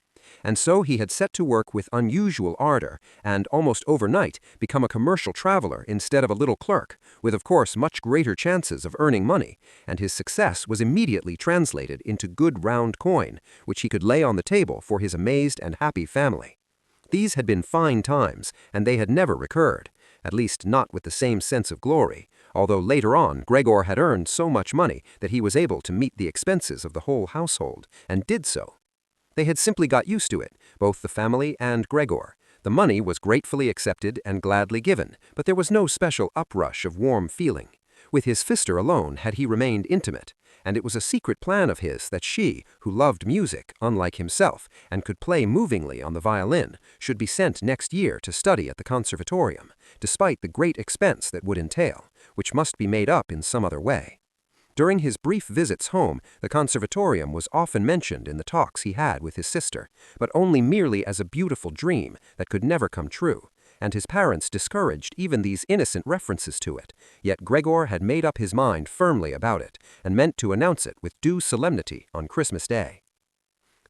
And so he had set to work with unusual ardor, and almost overnight become a commercial traveler instead of a little clerk, with of course much greater chances of earning money, and his success was immediately translated into good round coin, which he could lay on the table for his amazed and happy family. These had been fine times, and they had never recurred, at least not with the same sense of glory, although later on Gregor had earned so much money that he was able to meet the expenses of the whole household, and did so. They had simply got used to it, both the family and Gregor. The money was gratefully accepted and gladly given, but there was no special uprush of warm feeling. With his sister alone had he remained intimate, and it was a secret plan of his that she, who loved music, unlike himself, and could play movingly on the violin, should be sent next year to study at the conservatorium, despite the great expense that would entail, which must be made up in some other way. During his brief visits home, the conservatorium was often mentioned in the talks he had with his sister, but only merely as a beautiful dream that could never come true, and his parents discouraged even these innocent references to it, yet Gregor had made up his mind firmly about it, and meant to announce it with due solemnity on Christmas Day.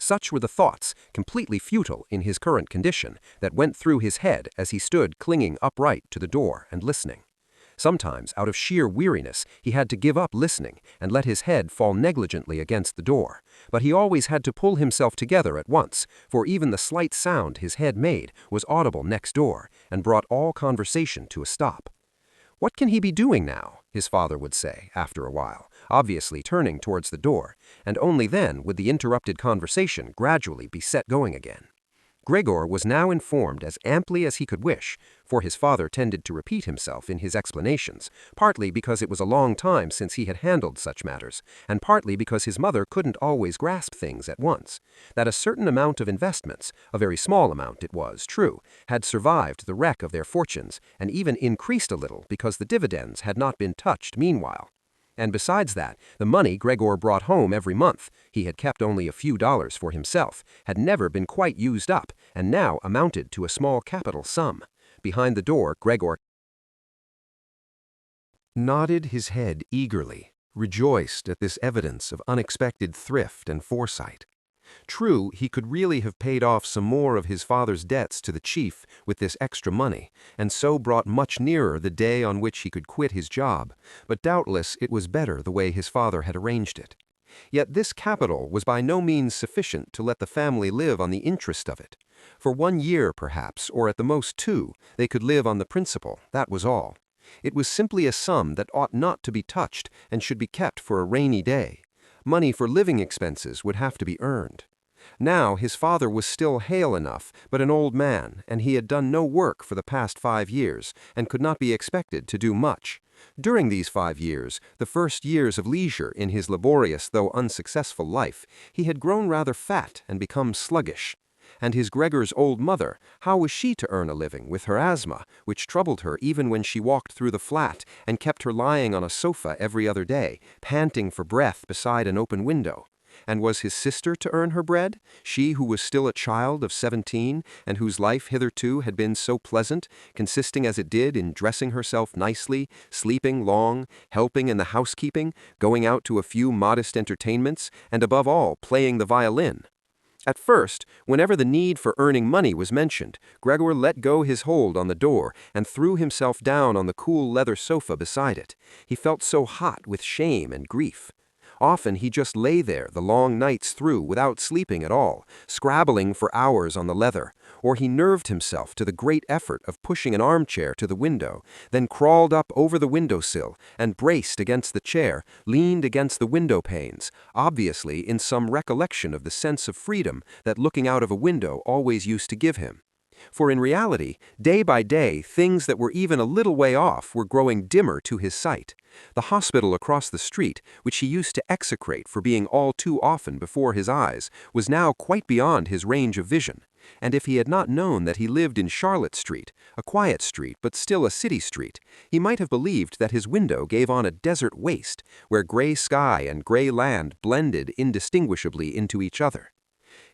Such were the thoughts, completely futile in his current condition, that went through his head as he stood clinging upright to the door and listening. Sometimes, out of sheer weariness, he had to give up listening and let his head fall negligently against the door, but he always had to pull himself together at once, for even the slight sound his head made was audible next door and brought all conversation to a stop. "What can he be doing now?" his father would say after a while, obviously turning towards the door, and only then would the interrupted conversation gradually be set going again. Gregor was now informed as amply as he could wish, for his father tended to repeat himself in his explanations, partly because it was a long time since he had handled such matters, and partly because his mother couldn't always grasp things at once, that a certain amount of investments, a very small amount it was, true, had survived the wreck of their fortunes, and even increased a little because the dividends had not been touched meanwhile. And besides that, the money Gregor brought home every month, he had kept only a few dollars for himself, had never been quite used up, and now amounted to a small capital sum. Behind the door, Gregor nodded his head eagerly, rejoiced at this evidence of unexpected thrift and foresight. True, he could really have paid off some more of his father's debts to the chief with this extra money, and so brought much nearer the day on which he could quit his job, but doubtless it was better the way his father had arranged it. Yet this capital was by no means sufficient to let the family live on the interest of it. For 1 year, perhaps, or at the most 2, they could live on the principal, that was all. It was simply a sum that ought not to be touched and should be kept for a rainy day. Money for living expenses would have to be earned. Now his father was still hale enough, but an old man, and he had done no work for the past 5 years, and could not be expected to do much. During these 5 years, the first years of leisure in his laborious though unsuccessful life, he had grown rather fat and become sluggish. And his Gregor's old mother, how was she to earn a living with her asthma, which troubled her even when she walked through the flat and kept her lying on a sofa every other day, panting for breath beside an open window? And was his sister to earn her bread, she who was still a child of 17, and whose life hitherto had been so pleasant, consisting as it did in dressing herself nicely, sleeping long, helping in the housekeeping, going out to a few modest entertainments, and above all playing the violin? At first, whenever the need for earning money was mentioned, Gregor let go his hold on the door and threw himself down on the cool leather sofa beside it. He felt so hot with shame and grief. Often he just lay there the long nights through without sleeping at all, scrabbling for hours on the leather, or he nerved himself to the great effort of pushing an armchair to the window, then crawled up over the windowsill and braced against the chair, leaned against the window panes, obviously in some recollection of the sense of freedom that looking out of a window always used to give him. For in reality, day by day, things that were even a little way off were growing dimmer to his sight. The hospital across the street, which he used to execrate for being all too often before his eyes, was now quite beyond his range of vision. And if he had not known that he lived in Charlotte Street, a quiet street but still a city street, he might have believed that his window gave on a desert waste, where gray sky and gray land blended indistinguishably into each other.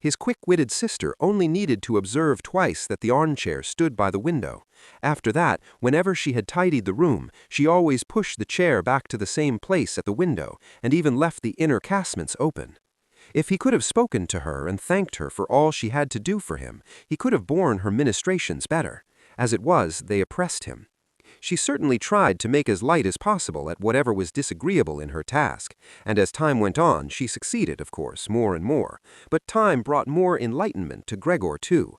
His quick-witted sister only needed to observe twice that the armchair stood by the window. After that, whenever she had tidied the room, she always pushed the chair back to the same place at the window, and even left the inner casements open. If he could have spoken to her and thanked her for all she had to do for him, he could have borne her ministrations better. As it was, they oppressed him. She certainly tried to make as light as possible at whatever was disagreeable in her task, and as time went on she succeeded, of course, more and more, but time brought more enlightenment to Gregor too.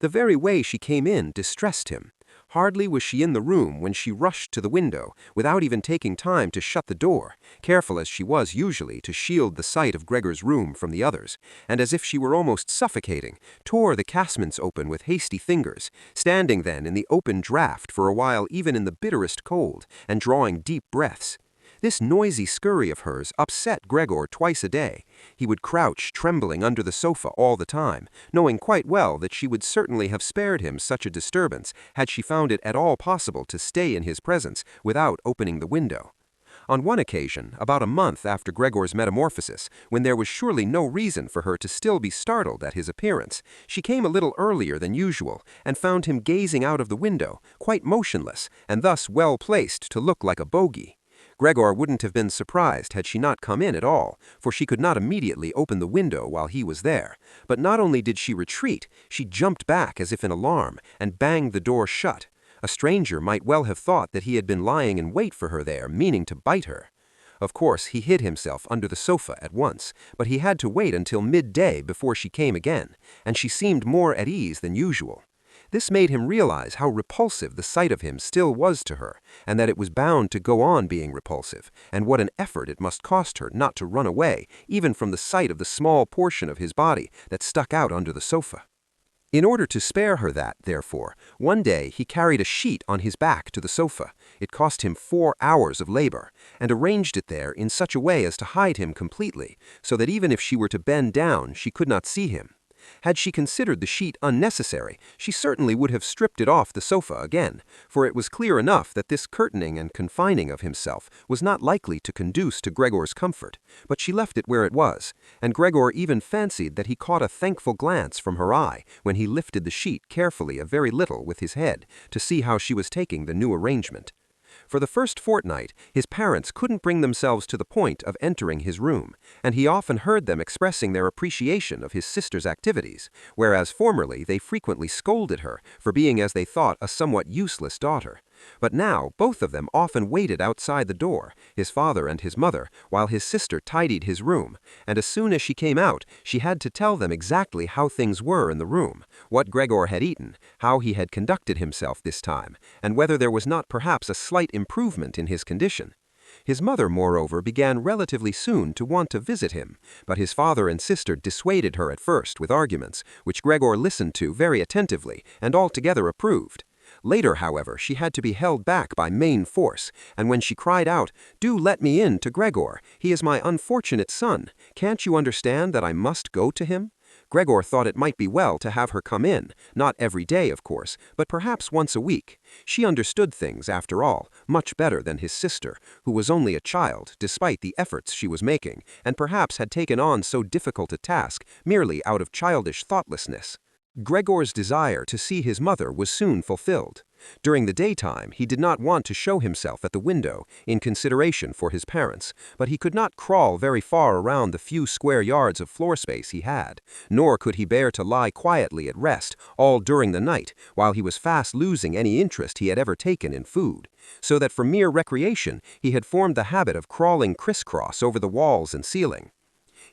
The very way she came in distressed him. Hardly was she in the room when she rushed to the window, without even taking time to shut the door, careful as she was usually to shield the sight of Gregor's room from the others, and as if she were almost suffocating, tore the casements open with hasty fingers, standing then in the open draught for a while even in the bitterest cold, and drawing deep breaths. This noisy scurry of hers upset Gregor twice a day. He would crouch trembling under the sofa all the time, knowing quite well that she would certainly have spared him such a disturbance had she found it at all possible to stay in his presence without opening the window. On one occasion, about a month after Gregor's metamorphosis, when there was surely no reason for her to still be startled at his appearance, she came a little earlier than usual and found him gazing out of the window, quite motionless, and thus well placed to look like a bogey. Gregor wouldn't have been surprised had she not come in at all, for she could not immediately open the window while he was there. But not only did she retreat, she jumped back as if in alarm, and banged the door shut. A stranger might well have thought that he had been lying in wait for her there, meaning to bite her. Of course, he hid himself under the sofa at once, but he had to wait until midday before she came again, and she seemed more at ease than usual. This made him realize how repulsive the sight of him still was to her, and that it was bound to go on being repulsive, and what an effort it must cost her not to run away, even from the sight of the small portion of his body that stuck out under the sofa. In order to spare her that, therefore, one day he carried a sheet on his back to the sofa. It cost him 4 hours of labor, and arranged it there in such a way as to hide him completely, so that even if she were to bend down, she could not see him. Had she considered the sheet unnecessary, she certainly would have stripped it off the sofa again, for it was clear enough that this curtaining and confining of himself was not likely to conduce to Gregor's comfort, but she left it where it was, and Gregor even fancied that he caught a thankful glance from her eye when he lifted the sheet carefully a very little with his head to see how she was taking the new arrangement. For the first fortnight, his parents couldn't bring themselves to the point of entering his room, and he often heard them expressing their appreciation of his sister's activities, whereas formerly they frequently scolded her for being, as they thought, a somewhat useless daughter. But now both of them often waited outside the door, his father and his mother, while his sister tidied his room, and as soon as she came out, she had to tell them exactly how things were in the room, what Gregor had eaten, how he had conducted himself this time, and whether there was not perhaps a slight improvement in his condition. His mother, moreover, began relatively soon to want to visit him, but his father and sister dissuaded her at first with arguments, which Gregor listened to very attentively and altogether approved. Later, however, she had to be held back by main force, and when she cried out, "Do let me in to Gregor, he is my unfortunate son, can't you understand that I must go to him?" Gregor thought it might be well to have her come in, not every day, of course, but perhaps once a week. She understood things, after all, much better than his sister, who was only a child, despite the efforts she was making, and perhaps had taken on so difficult a task merely out of childish thoughtlessness. Gregor's desire to see his mother was soon fulfilled. During the daytime, he did not want to show himself at the window, in consideration for his parents, but he could not crawl very far around the few square yards of floor space he had, nor could he bear to lie quietly at rest all during the night, while he was fast losing any interest he had ever taken in food, so that for mere recreation he had formed the habit of crawling crisscross over the walls and ceiling.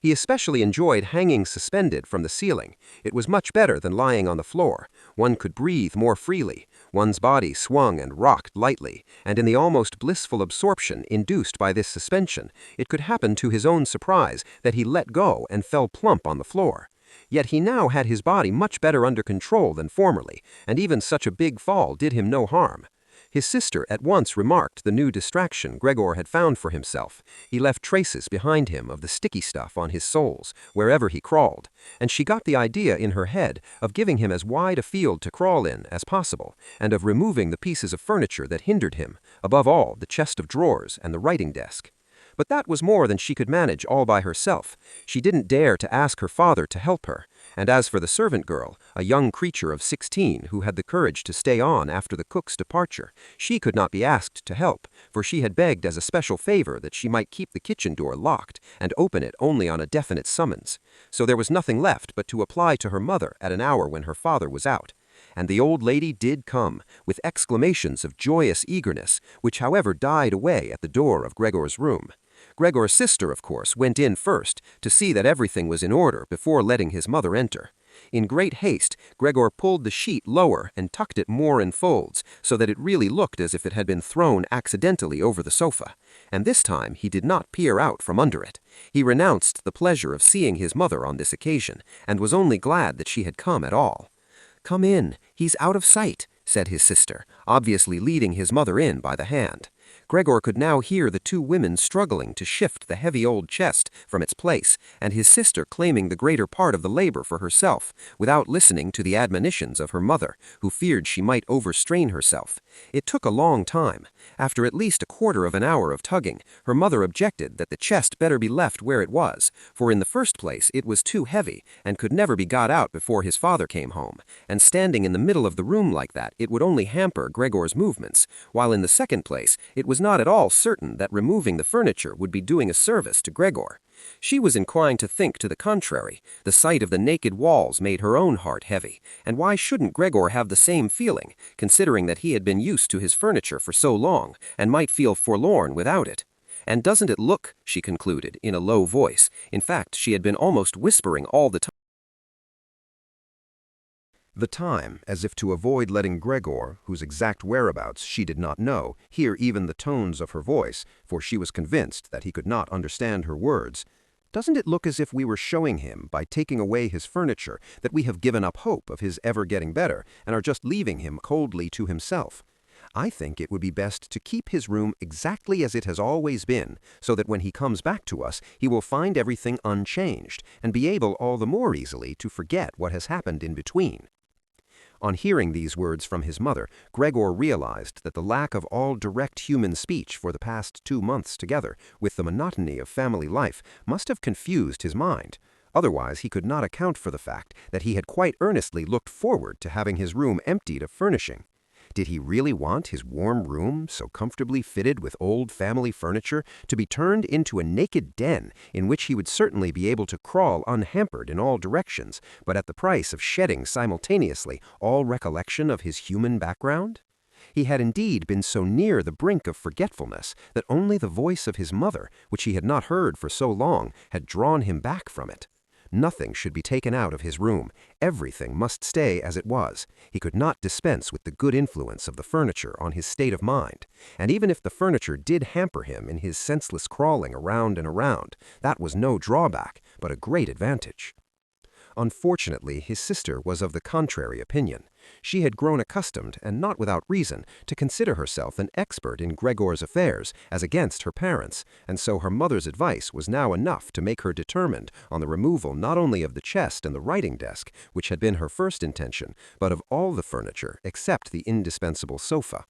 He especially enjoyed hanging suspended from the ceiling. It was much better than lying on the floor. One could breathe more freely. One's body swung and rocked lightly, and in the almost blissful absorption induced by this suspension, it could happen to his own surprise that he let go and fell plump on the floor. Yet he now had his body much better under control than formerly, and even such a big fall did him no harm. His sister at once remarked the new distraction Gregor had found for himself. He left traces behind him of the sticky stuff on his soles, wherever he crawled, and she got the idea in her head of giving him as wide a field to crawl in as possible, and of removing the pieces of furniture that hindered him, above all the chest of drawers and the writing desk. But that was more than she could manage all by herself. She didn't dare to ask her father to help her, and as for the servant girl, a young creature of 16 who had the courage to stay on after the cook's departure, she could not be asked to help, for she had begged as a special favor that she might keep the kitchen door locked and open it only on a definite summons. So there was nothing left but to apply to her mother at an hour when her father was out. And the old lady did come, with exclamations of joyous eagerness, which however died away at the door of Gregor's room. Gregor's sister, of course, went in first to see that everything was in order before letting his mother enter. In great haste, Gregor pulled the sheet lower and tucked it more in folds, so that it really looked as if it had been thrown accidentally over the sofa. And this time he did not peer out from under it. He renounced the pleasure of seeing his mother on this occasion, and was only glad that she had come at all. "Come in, he's out of sight," said his sister, obviously leading his mother in by the hand. Gregor could now hear the two women struggling to shift the heavy old chest from its place, and his sister claiming the greater part of the labor for herself, without listening to the admonitions of her mother, who feared she might overstrain herself. It took a long time. After at least a quarter of an hour of tugging, her mother objected that the chest better be left where it was, for in the first place it was too heavy, and could never be got out before his father came home, and standing in the middle of the room like that, it would only hamper Gregor's movements, while in the second place, it was not at all certain that removing the furniture would be doing a service to Gregor. She was inclined to think to the contrary. The sight of the naked walls made her own heart heavy, and why shouldn't Gregor have the same feeling, considering that he had been used to his furniture for so long, and might feel forlorn without it? "And doesn't it look," she concluded, in a low voice, in fact she had been almost whispering all the time, as if to avoid letting Gregor, whose exact whereabouts she did not know, hear even the tones of her voice, for she was convinced that he could not understand her words. "Doesn't it look as if we were showing him, by taking away his furniture, that we have given up hope of his ever getting better, and are just leaving him coldly to himself? I think it would be best to keep his room exactly as it has always been, so that when he comes back to us, he will find everything unchanged and be able all the more easily to forget what has happened in between." On hearing these words from his mother, Gregor realized that the lack of all direct human speech for the past 2 months together, with the monotony of family life, must have confused his mind. Otherwise, he could not account for the fact that he had quite earnestly looked forward to having his room emptied of furnishing. Did he really want his warm room, so comfortably fitted with old family furniture, to be turned into a naked den in which he would certainly be able to crawl unhampered in all directions, but at the price of shedding simultaneously all recollection of his human background? He had indeed been so near the brink of forgetfulness that only the voice of his mother, which he had not heard for so long, had drawn him back from it. Nothing should be taken out of his room. Everything must stay as it was. He could not dispense with the good influence of the furniture on his state of mind. And even if the furniture did hamper him in his senseless crawling around and around, that was no drawback, but a great advantage. Unfortunately, his sister was of the contrary opinion. She had grown accustomed, and not without reason, to consider herself an expert in Gregor's affairs as against her parents, and so her mother's advice was now enough to make her determined on the removal not only of the chest and the writing desk, which had been her first intention, but of all the furniture except the indispensable sofa.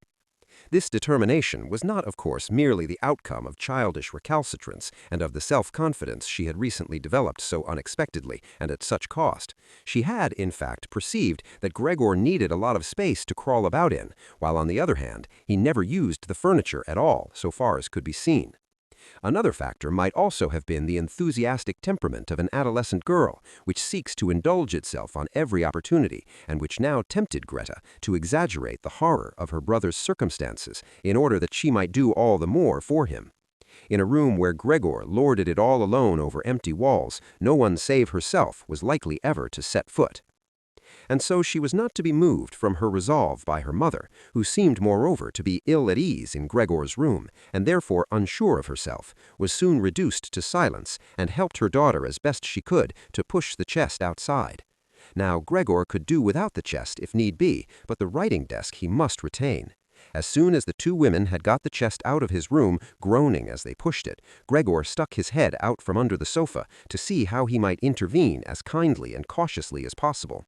This determination was not, of course, merely the outcome of childish recalcitrance and of the self-confidence she had recently developed so unexpectedly and at such cost. She had, in fact, perceived that Gregor needed a lot of space to crawl about in, while on the other hand, he never used the furniture at all, so far as could be seen. Another factor might also have been the enthusiastic temperament of an adolescent girl, which seeks to indulge itself on every opportunity, and which now tempted Greta to exaggerate the horror of her brother's circumstances in order that she might do all the more for him. In a room where Gregor lorded it all alone over empty walls, no one save herself was likely ever to set foot. And so she was not to be moved from her resolve by her mother, who seemed moreover to be ill at ease in Gregor's room, and therefore unsure of herself, was soon reduced to silence, and helped her daughter as best she could to push the chest outside. Now Gregor could do without the chest if need be, but the writing desk he must retain. As soon as the 2 women had got the chest out of his room, groaning as they pushed it, Gregor stuck his head out from under the sofa to see how he might intervene as kindly and cautiously as possible.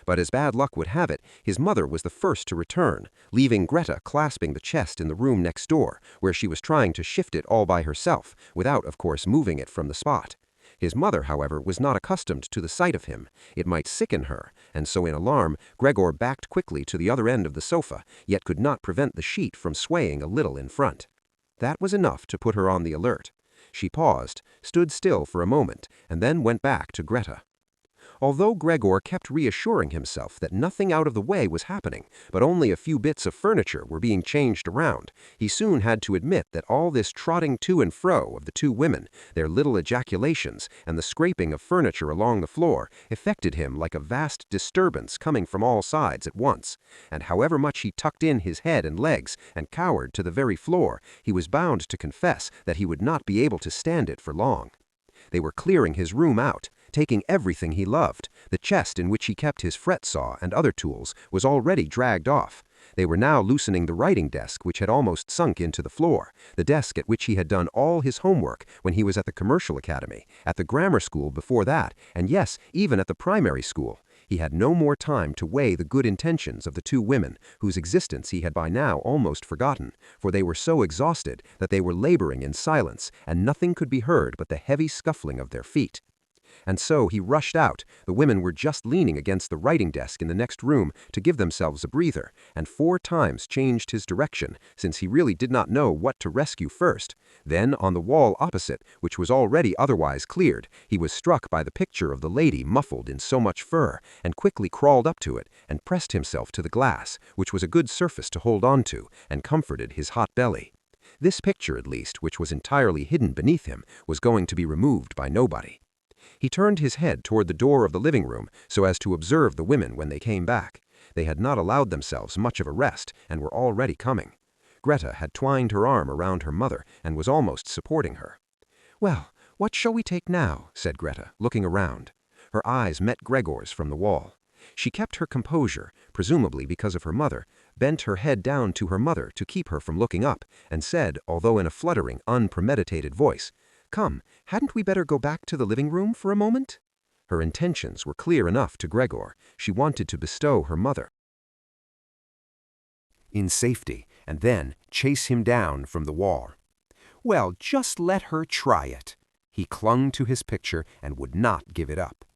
But as bad luck would have it, his mother was the first to return, leaving Greta clasping the chest in the room next door, where she was trying to shift it all by herself, without, of course, moving it from the spot. His mother, however, was not accustomed to the sight of him. It might sicken her, and so in alarm, Gregor backed quickly to the other end of the sofa, yet could not prevent the sheet from swaying a little in front. That was enough to put her on the alert. She paused, stood still for a moment, and then went back to Greta. Although Gregor kept reassuring himself that nothing out of the way was happening, but only a few bits of furniture were being changed around, he soon had to admit that all this trotting to and fro of the 2 women, their little ejaculations, and the scraping of furniture along the floor, affected him like a vast disturbance coming from all sides at once, and however much he tucked in his head and legs and cowered to the very floor, he was bound to confess that he would not be able to stand it for long. They were clearing his room out, taking everything he loved. The chest in which he kept his fret saw and other tools was already dragged off. They were now loosening the writing desk, which had almost sunk into the floor, the desk at which he had done all his homework when he was at the commercial academy, at the grammar school before that, and yes, even at the primary school. He had no more time to weigh the good intentions of the 2 women, whose existence he had by now almost forgotten, for they were so exhausted that they were laboring in silence, and nothing could be heard but the heavy scuffling of their feet. And so he rushed out. The women were just leaning against the writing desk in the next room to give themselves a breather, and 4 times changed his direction, since he really did not know what to rescue first. Then, on the wall opposite, which was already otherwise cleared, he was struck by the picture of the lady muffled in so much fur, and quickly crawled up to it, and pressed himself to the glass, which was a good surface to hold on to, and comforted his hot belly. This picture, at least, which was entirely hidden beneath him, was going to be removed by nobody. He turned his head toward the door of the living room so as to observe the women when they came back. They had not allowed themselves much of a rest and were already coming. Greta had twined her arm around her mother and was almost supporting her. "Well, what shall we take now?" said Greta, looking around. Her eyes met Gregor's from the wall. She kept her composure, presumably because of her mother, bent her head down to her mother to keep her from looking up, and said, although in a fluttering, unpremeditated voice, "Come, hadn't we better go back to the living room for a moment?" Her intentions were clear enough to Gregor. She wanted to bestow her mother in safety, and then chase him down from the wall. Well, just let her try it. He clung to his picture and would not give it up.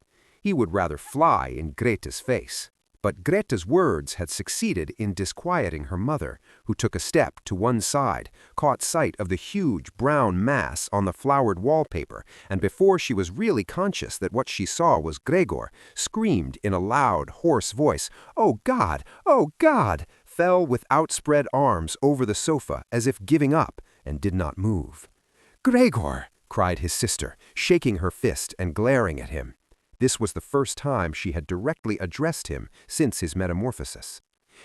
He would rather fly in Greta's face. But Greta's words had succeeded in disquieting her mother, who took a step to one side, caught sight of the huge brown mass on the flowered wallpaper, and before she was really conscious that what she saw was Gregor, screamed in a loud, hoarse voice, "Oh God! Oh God!" fell with outspread arms over the sofa as if giving up, and did not move. "Gregor!" cried his sister, shaking her fist and glaring at him. This was the first time she had directly addressed him since his metamorphosis.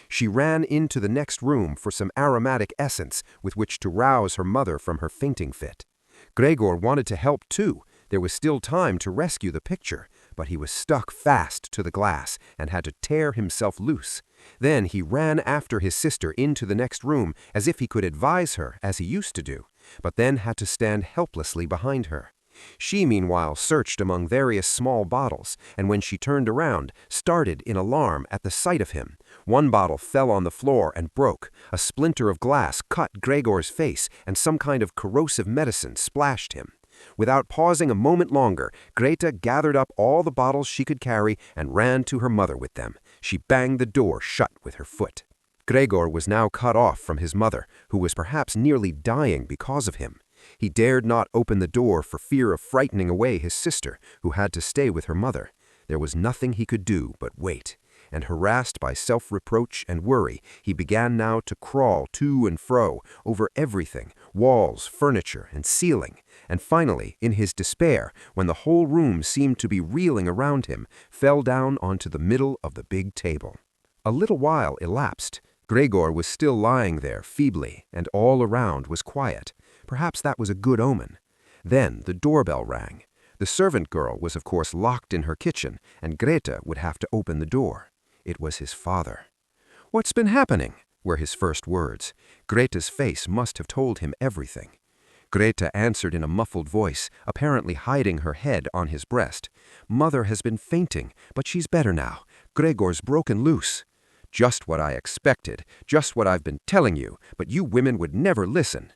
She ran into the next room for some aromatic essence with which to rouse her mother from her fainting fit. Gregor wanted to help too. There was still time to rescue the picture, but he was stuck fast to the glass and had to tear himself loose. Then he ran after his sister into the next room as if he could advise her, as he used to do, but then had to stand helplessly behind her. She, meanwhile, searched among various small bottles, and when she turned around, started in alarm at the sight of him. One bottle fell on the floor and broke. A splinter of glass cut Gregor's face, and some kind of corrosive medicine splashed him. Without pausing a moment longer, Greta gathered up all the bottles she could carry and ran to her mother with them. She banged the door shut with her foot. Gregor was now cut off from his mother, who was perhaps nearly dying because of him. He dared not open the door for fear of frightening away his sister, who had to stay with her mother. There was nothing he could do but wait, and harassed by self-reproach and worry, he began now to crawl to and fro over everything, walls, furniture, and ceiling, and finally, in his despair, when the whole room seemed to be reeling around him, fell down onto the middle of the big table. A little while elapsed. Gregor was still lying there feebly, and all around was quiet. Perhaps that was a good omen. Then the doorbell rang. The servant girl was of course locked in her kitchen, and Greta would have to open the door. It was his father. "What's been happening?" were his first words. Greta's face must have told him everything. Greta answered in a muffled voice, apparently hiding her head on his breast. "Mother has been fainting, but she's better now. Gregor's broken loose." "Just what I expected, just what I've been telling you, but you women would never listen."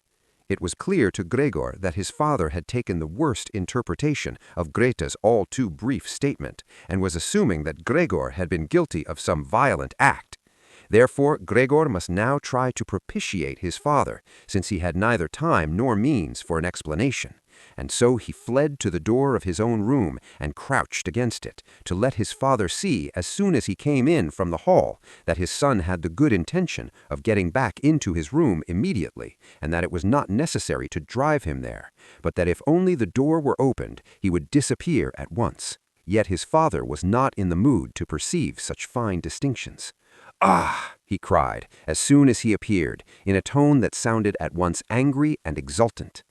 It was clear to Gregor that his father had taken the worst interpretation of Greta's all too brief statement, and was assuming that Gregor had been guilty of some violent act. Therefore, Gregor must now try to propitiate his father, since he had neither time nor means for an explanation. And so he fled to the door of his own room and crouched against it, to let his father see as soon as he came in from the hall that his son had the good intention of getting back into his room immediately, and that it was not necessary to drive him there, but that if only the door were opened, he would disappear at once. Yet his father was not in the mood to perceive such fine distinctions. "Ah!" he cried, as soon as he appeared, in a tone that sounded at once angry and exultant.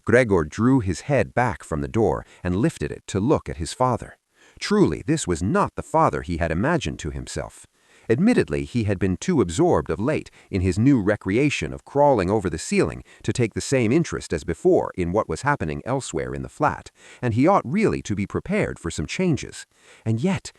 Gregor drew his head back from the door and lifted it to look at his father. Truly, this was not the father he had imagined to himself. Admittedly, he had been too absorbed of late in his new recreation of crawling over the ceiling to take the same interest as before in what was happening elsewhere in the flat, and he ought really to be prepared for some changes. And yet,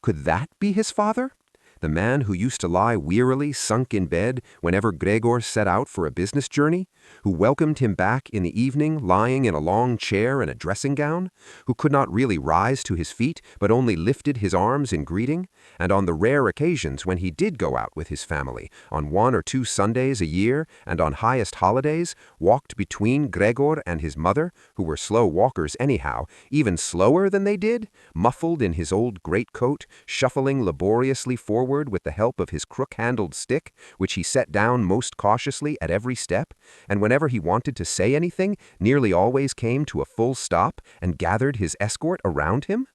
could that be his father? The man who used to lie wearily sunk in bed whenever Gregor set out for a business journey, who welcomed him back in the evening lying in a long chair in a dressing gown, who could not really rise to his feet but only lifted his arms in greeting, and on the rare occasions when he did go out with his family, on 1 or 2 Sundays a year and on highest holidays, walked between Gregor and his mother, who were slow walkers anyhow, even slower than they did, muffled in his old greatcoat, shuffling laboriously forward with the help of his crook-handled stick, which he set down most cautiously at every step, and whenever he wanted to say anything, nearly always came to a full stop and gathered his escort around him?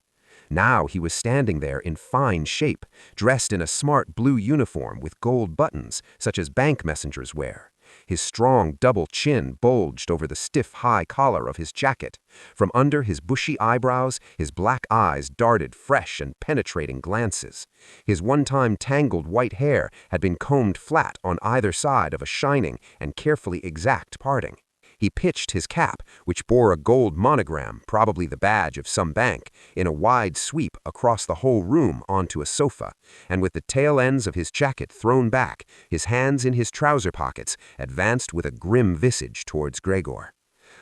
Now he was standing there in fine shape, dressed in a smart blue uniform with gold buttons, such as bank messengers wear. His strong double chin bulged over the stiff high collar of his jacket. From under his bushy eyebrows, his black eyes darted fresh and penetrating glances. His one-time tangled white hair had been combed flat on either side of a shining and carefully exact parting. He pitched his cap, which bore a gold monogram, probably the badge of some bank, in a wide sweep across the whole room onto a sofa, and with the tail ends of his jacket thrown back, his hands in his trouser pockets, advanced with a grim visage towards Gregor.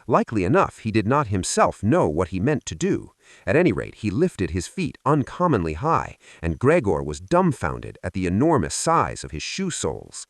Likely enough, he did not himself know what he meant to do. At any rate, he lifted his feet uncommonly high, and Gregor was dumbfounded at the enormous size of his shoe soles.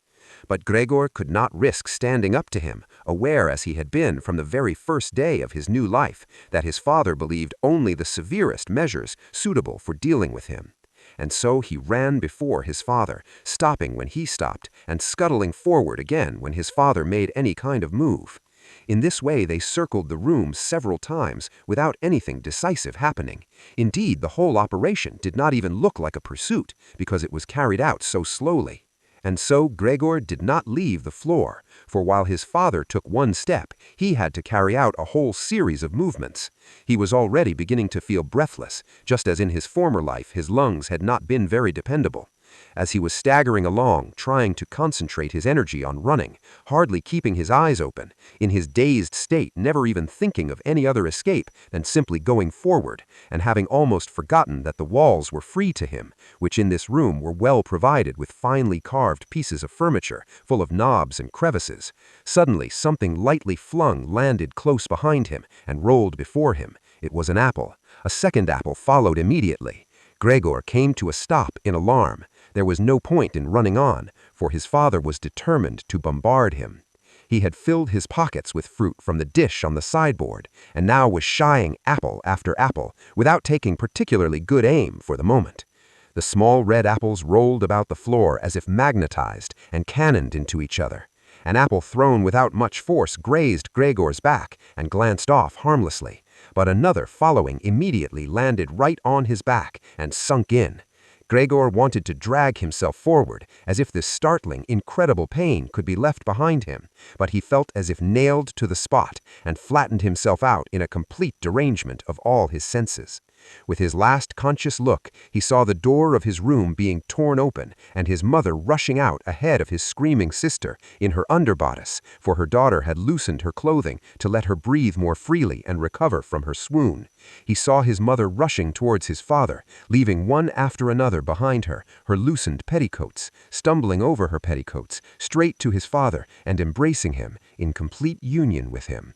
But Gregor could not risk standing up to him, aware as he had been from the very first day of his new life that his father believed only the severest measures suitable for dealing with him. And so he ran before his father, stopping when he stopped and scuttling forward again when his father made any kind of move. In this way they circled the room several times without anything decisive happening. Indeed, the whole operation did not even look like a pursuit because it was carried out so slowly. And so Gregor did not leave the floor, for while his father took one step, he had to carry out a whole series of movements. He was already beginning to feel breathless, just as in his former life his lungs had not been very dependable. As he was staggering along, trying to concentrate his energy on running, hardly keeping his eyes open, in his dazed state never even thinking of any other escape than simply going forward, and having almost forgotten that the walls were free to him, which in this room were well provided with finely carved pieces of furniture, full of knobs and crevices. Suddenly something lightly flung landed close behind him and rolled before him. It was an apple. A second apple followed immediately. Gregor came to a stop in alarm. There was no point in running on, for his father was determined to bombard him. He had filled his pockets with fruit from the dish on the sideboard, and now was shying apple after apple, without taking particularly good aim for the moment. The small red apples rolled about the floor as if magnetized and cannoned into each other. An apple thrown without much force grazed Gregor's back and glanced off harmlessly, but another following immediately landed right on his back and sunk in. Gregor wanted to drag himself forward, as if this startling, incredible pain could be left behind him, but he felt as if nailed to the spot and flattened himself out in a complete derangement of all his senses. With his last conscious look, he saw the door of his room being torn open and his mother rushing out ahead of his screaming sister in her underbodice, for her daughter had loosened her clothing to let her breathe more freely and recover from her swoon. He saw his mother rushing towards his father, leaving one after another behind her, her loosened petticoats, stumbling over her petticoats, straight to his father and embracing him in complete union with him.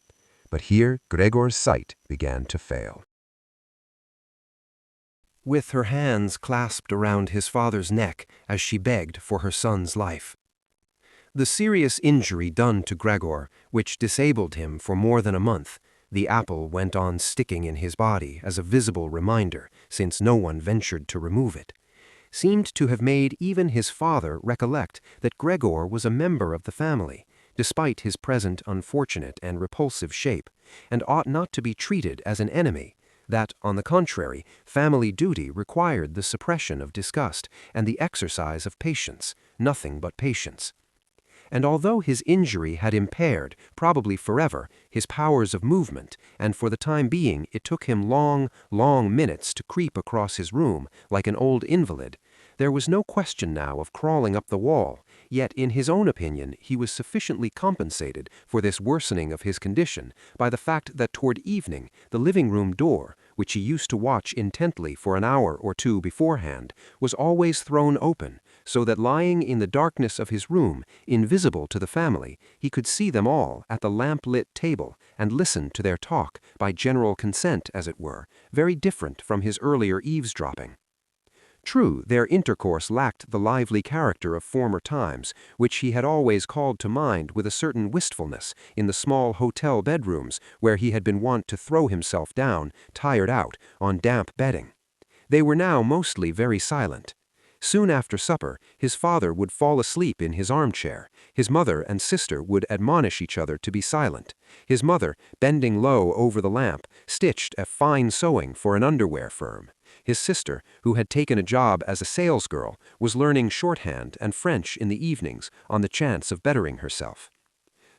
But here Gregor's sight began to fail. With her hands clasped around his father's neck as she begged for her son's life. The serious injury done to Gregor, which disabled him for more than a month, the apple went on sticking in his body as a visible reminder, since no one ventured to remove it, seemed to have made even his father recollect that Gregor was a member of the family, despite his present unfortunate and repulsive shape, and ought not to be treated as an enemy, that, on the contrary, family duty required the suppression of disgust and the exercise of patience, nothing but patience. And although his injury had impaired, probably forever, his powers of movement, and for the time being it took him long, long minutes to creep across his room like an old invalid, there was no question now of crawling up the wall, yet in his own opinion he was sufficiently compensated for this worsening of his condition by the fact that toward evening the living-room door, which he used to watch intently for an hour or two beforehand, was always thrown open, so that lying in the darkness of his room, invisible to the family, he could see them all at the lamp-lit table and listen to their talk, by general consent as it were, very different from his earlier eavesdropping. True, their intercourse lacked the lively character of former times, which he had always called to mind with a certain wistfulness in the small hotel bedrooms where he had been wont to throw himself down, tired out, on damp bedding. They were now mostly very silent. Soon after supper, his father would fall asleep in his armchair. His mother and sister would admonish each other to be silent. His mother, bending low over the lamp, stitched a fine sewing for an underwear firm. His sister, who had taken a job as a salesgirl, was learning shorthand and French in the evenings on the chance of bettering herself.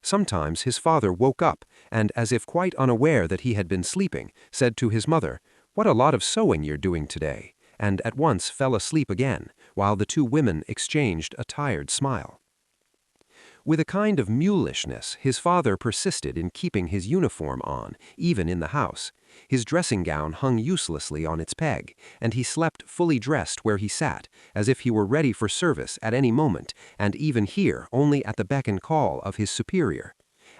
Sometimes his father woke up and, as if quite unaware that he had been sleeping, said to his mother, "What a lot of sewing you're doing today," and at once fell asleep again, while the two women exchanged a tired smile. With a kind of mulishness, his father persisted in keeping his uniform on, even in the house. His dressing gown hung uselessly on its peg, and he slept fully dressed where he sat, as if he were ready for service at any moment, and even here only at the beck and call of his superior.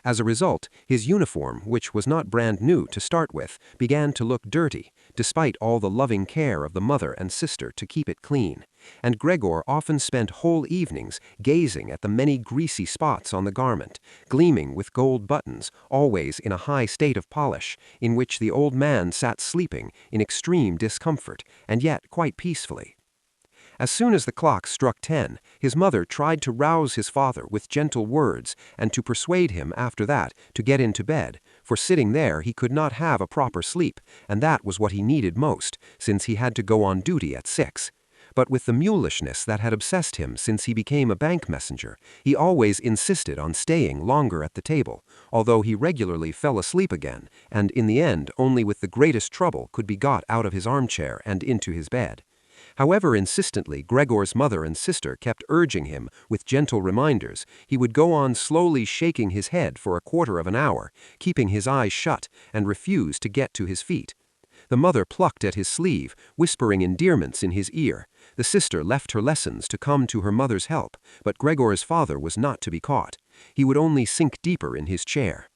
As a result, his uniform, which was not brand new to start with, began to look dirty, despite all the loving care of the mother and sister to keep it clean, and Gregor often spent whole evenings gazing at the many greasy spots on the garment, gleaming with gold buttons, always in a high state of polish, in which the old man sat sleeping in extreme discomfort, and yet quite peacefully. As soon as the clock struck 10, his mother tried to rouse his father with gentle words and to persuade him after that to get into bed, for sitting there he could not have a proper sleep, and that was what he needed most, since he had to go on duty at 6. But with the mulishness that had obsessed him since he became a bank messenger, he always insisted on staying longer at the table, although he regularly fell asleep again, and in the end only with the greatest trouble could be got out of his armchair and into his bed. However insistently Gregor's mother and sister kept urging him with gentle reminders, he would go on slowly shaking his head for a quarter of an hour, keeping his eyes shut, and refuse to get to his feet. The mother plucked at his sleeve, whispering endearments in his ear. The sister left her lessons to come to her mother's help, but Gregor's father was not to be caught. He would only sink deeper in his chair.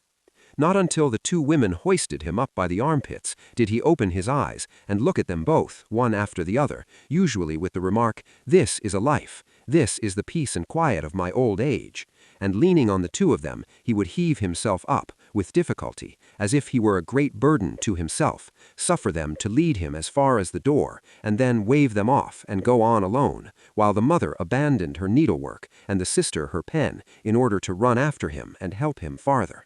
Not until the two women hoisted him up by the armpits did he open his eyes and look at them both, one after the other, usually with the remark, "This is a life. This is the peace and quiet of my old age." And leaning on the two of them, he would heave himself up, with difficulty, as if he were a great burden to himself, suffer them to lead him as far as the door, and then wave them off and go on alone, while the mother abandoned her needlework and the sister her pen in order to run after him and help him farther.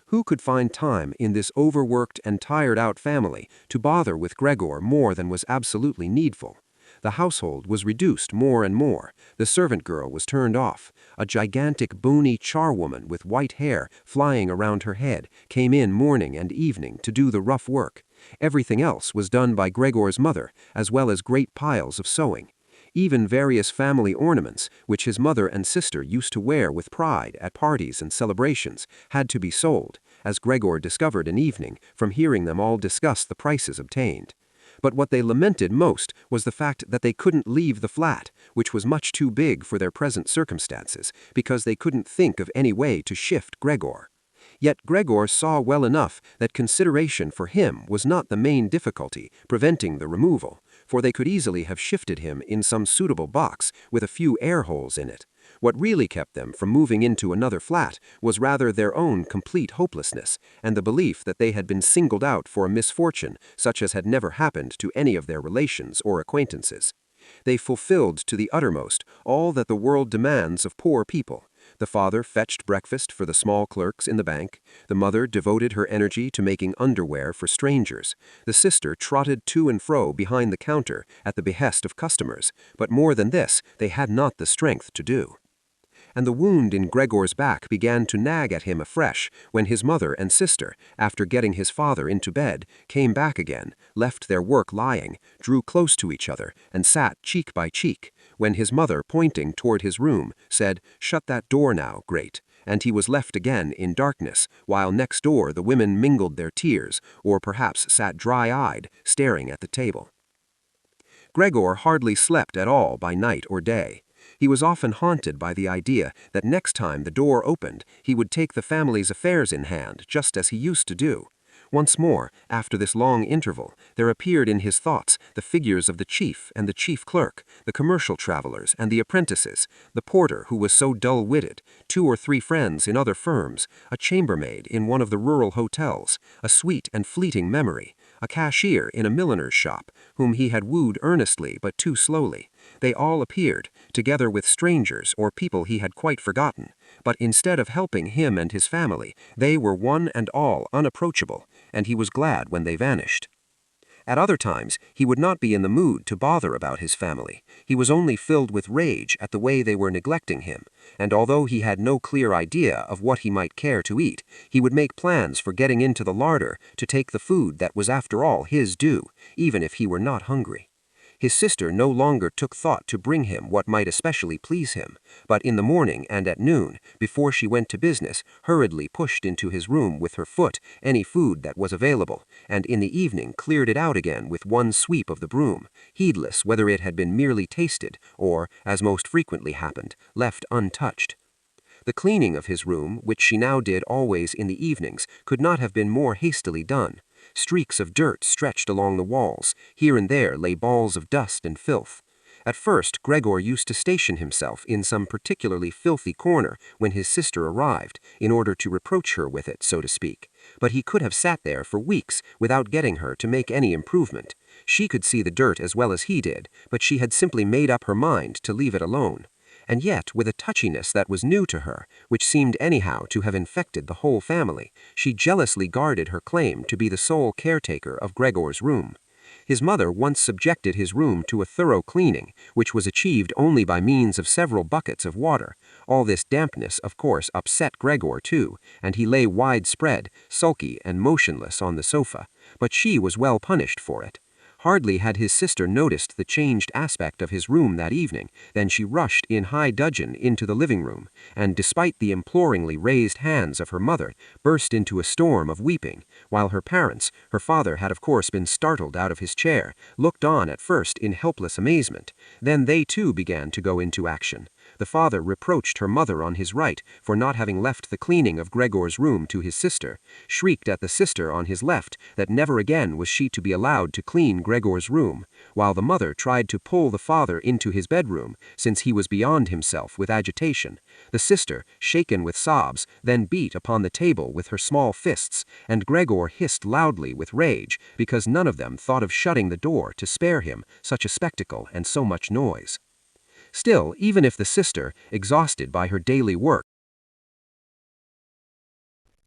Who could find time in this overworked and tired-out family to bother with Gregor more than was absolutely needful? The household was reduced more and more. The servant girl was turned off. A gigantic bony charwoman with white hair flying around her head came in morning and evening to do the rough work. Everything else was done by Gregor's mother, as well as great piles of sewing. Even various family ornaments, which his mother and sister used to wear with pride at parties and celebrations, had to be sold, as Gregor discovered an evening from hearing them all discuss the prices obtained. But what they lamented most was the fact that they couldn't leave the flat, which was much too big for their present circumstances, because they couldn't think of any way to shift Gregor. Yet Gregor saw well enough that consideration for him was not the main difficulty preventing the removal, for they could easily have shifted him in some suitable box with a few air holes in it. What really kept them from moving into another flat was rather their own complete hopelessness, and the belief that they had been singled out for a misfortune such as had never happened to any of their relations or acquaintances. They fulfilled to the uttermost all that the world demands of poor people. The father fetched breakfast for the small clerks in the bank. The mother devoted her energy to making underwear for strangers. The sister trotted to and fro behind the counter at the behest of customers, but more than this they had not the strength to do. And the wound in Gregor's back began to nag at him afresh when his mother and sister, after getting his father into bed, came back again, left their work lying, drew close to each other, and sat cheek by cheek, when his mother, pointing toward his room, said, "Shut that door now, Great," and he was left again in darkness, while next door the women mingled their tears, or perhaps sat dry-eyed, staring at the table. Gregor hardly slept at all by night or day. He was often haunted by the idea that next time the door opened, he would take the family's affairs in hand, just as he used to do. Once more, after this long interval, there appeared in his thoughts the figures of the chief and the chief clerk, the commercial travelers and the apprentices, the porter who was so dull-witted, 2 or 3 friends in other firms, a chambermaid in one of the rural hotels, a sweet and fleeting memory, a cashier in a milliner's shop, whom he had wooed earnestly but too slowly. They all appeared, together with strangers or people he had quite forgotten, but instead of helping him and his family, they were one and all unapproachable, and he was glad when they vanished. At other times, he would not be in the mood to bother about his family. He was only filled with rage at the way they were neglecting him, and although he had no clear idea of what he might care to eat, he would make plans for getting into the larder to take the food that was after all his due, even if he were not hungry. His sister no longer took thought to bring him what might especially please him, but in the morning and at noon, before she went to business, hurriedly pushed into his room with her foot any food that was available, and in the evening cleared it out again with one sweep of the broom, heedless whether it had been merely tasted or, as most frequently happened, left untouched. The cleaning of his room, which she now did always in the evenings, could not have been more hastily done. Streaks of dirt stretched along the walls. Here and there lay balls of dust and filth. At first, Gregor used to station himself in some particularly filthy corner when his sister arrived, in order to reproach her with it, so to speak. But he could have sat there for weeks without getting her to make any improvement. She could see the dirt as well as he did, but she had simply made up her mind to leave it alone. And yet, with a touchiness that was new to her, which seemed anyhow to have infected the whole family, she jealously guarded her claim to be the sole caretaker of Gregor's room. His mother once subjected his room to a thorough cleaning, which was achieved only by means of several buckets of water. All this dampness, of course, upset Gregor too, and he lay widespread, sulky and motionless on the sofa, but she was well punished for it. Hardly had his sister noticed the changed aspect of his room that evening than she rushed in high dudgeon into the living room, and despite the imploringly raised hands of her mother, burst into a storm of weeping, while her parents, her father had of course been startled out of his chair, looked on at first in helpless amazement. Then they too began to go into action. The father reproached her mother on his right for not having left the cleaning of Gregor's room to his sister, shrieked at the sister on his left that never again was she to be allowed to clean Gregor's room, while the mother tried to pull the father into his bedroom, since he was beyond himself with agitation. The sister, shaken with sobs, then beat upon the table with her small fists, and Gregor hissed loudly with rage because none of them thought of shutting the door to spare him such a spectacle and so much noise. Still, even if the sister, exhausted by her daily work,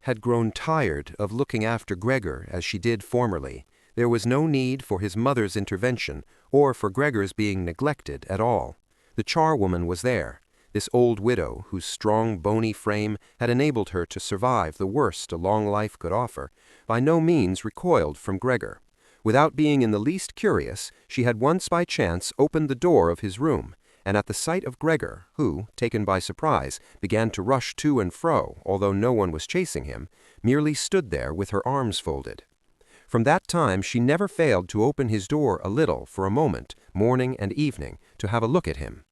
had grown tired of looking after Gregor as she did formerly, there was no need for his mother's intervention or for Gregor's being neglected at all. The charwoman was there, this old widow whose strong bony frame had enabled her to survive the worst a long life could offer, by no means recoiled from Gregor. Without being in the least curious, she had once by chance opened the door of his room, and at the sight of Gregor, who, taken by surprise, began to rush to and fro, although no one was chasing him, merely stood there with her arms folded. From that time she never failed to open his door a little for a moment, morning and evening, to have a look at him.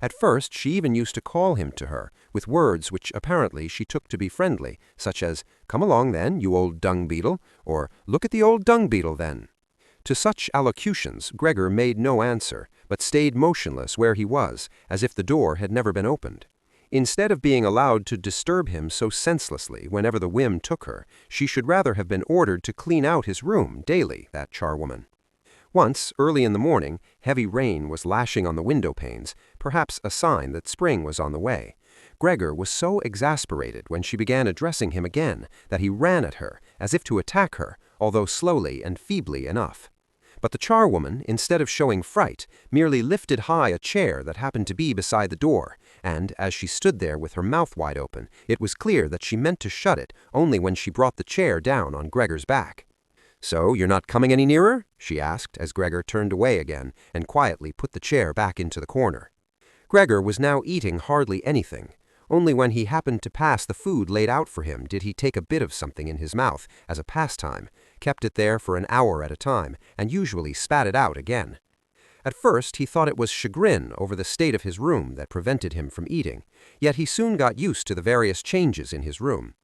At first she even used to call him to her, with words which apparently she took to be friendly, such as, "Come along then, you old dung-beetle," or "Look at the old dung-beetle then." To such allocutions Gregor made no answer, but stayed motionless where he was, as if the door had never been opened. Instead of being allowed to disturb him so senselessly whenever the whim took her, she should rather have been ordered to clean out his room daily, that charwoman. Once, early in the morning, heavy rain was lashing on the window panes, perhaps a sign that spring was on the way. Gregor was so exasperated when she began addressing him again that he ran at her, as if to attack her, although slowly and feebly enough. But the charwoman, instead of showing fright, merely lifted high a chair that happened to be beside the door, and, as she stood there with her mouth wide open, it was clear that she meant to shut it only when she brought the chair down on Gregor's back. "So you're not coming any nearer?" she asked, as Gregor turned away again and quietly put the chair back into the corner. Gregor was now eating hardly anything. Only when he happened to pass the food laid out for him did he take a bit of something in his mouth as a pastime, kept it there for an hour at a time, and usually spat it out again. At first he thought it was chagrin over the state of his room that prevented him from eating, yet he soon got used to the various changes in his room.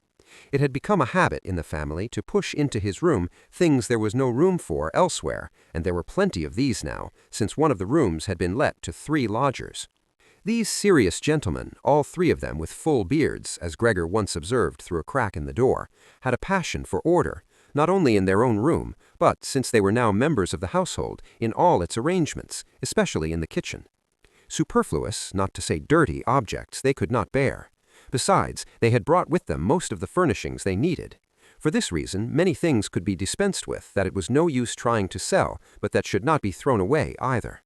It had become a habit in the family to push into his room things there was no room for elsewhere, and there were plenty of these now, since one of the rooms had been let to 3 lodgers. These serious gentlemen, all 3 of them with full beards, as Gregor once observed through a crack in the door, had a passion for order, not only in their own room, but, since they were now members of the household, in all its arrangements, especially in the kitchen. Superfluous, not to say dirty, objects they could not bear. Besides, they had brought with them most of the furnishings they needed. For this reason, many things could be dispensed with that it was no use trying to sell, but that should not be thrown away either.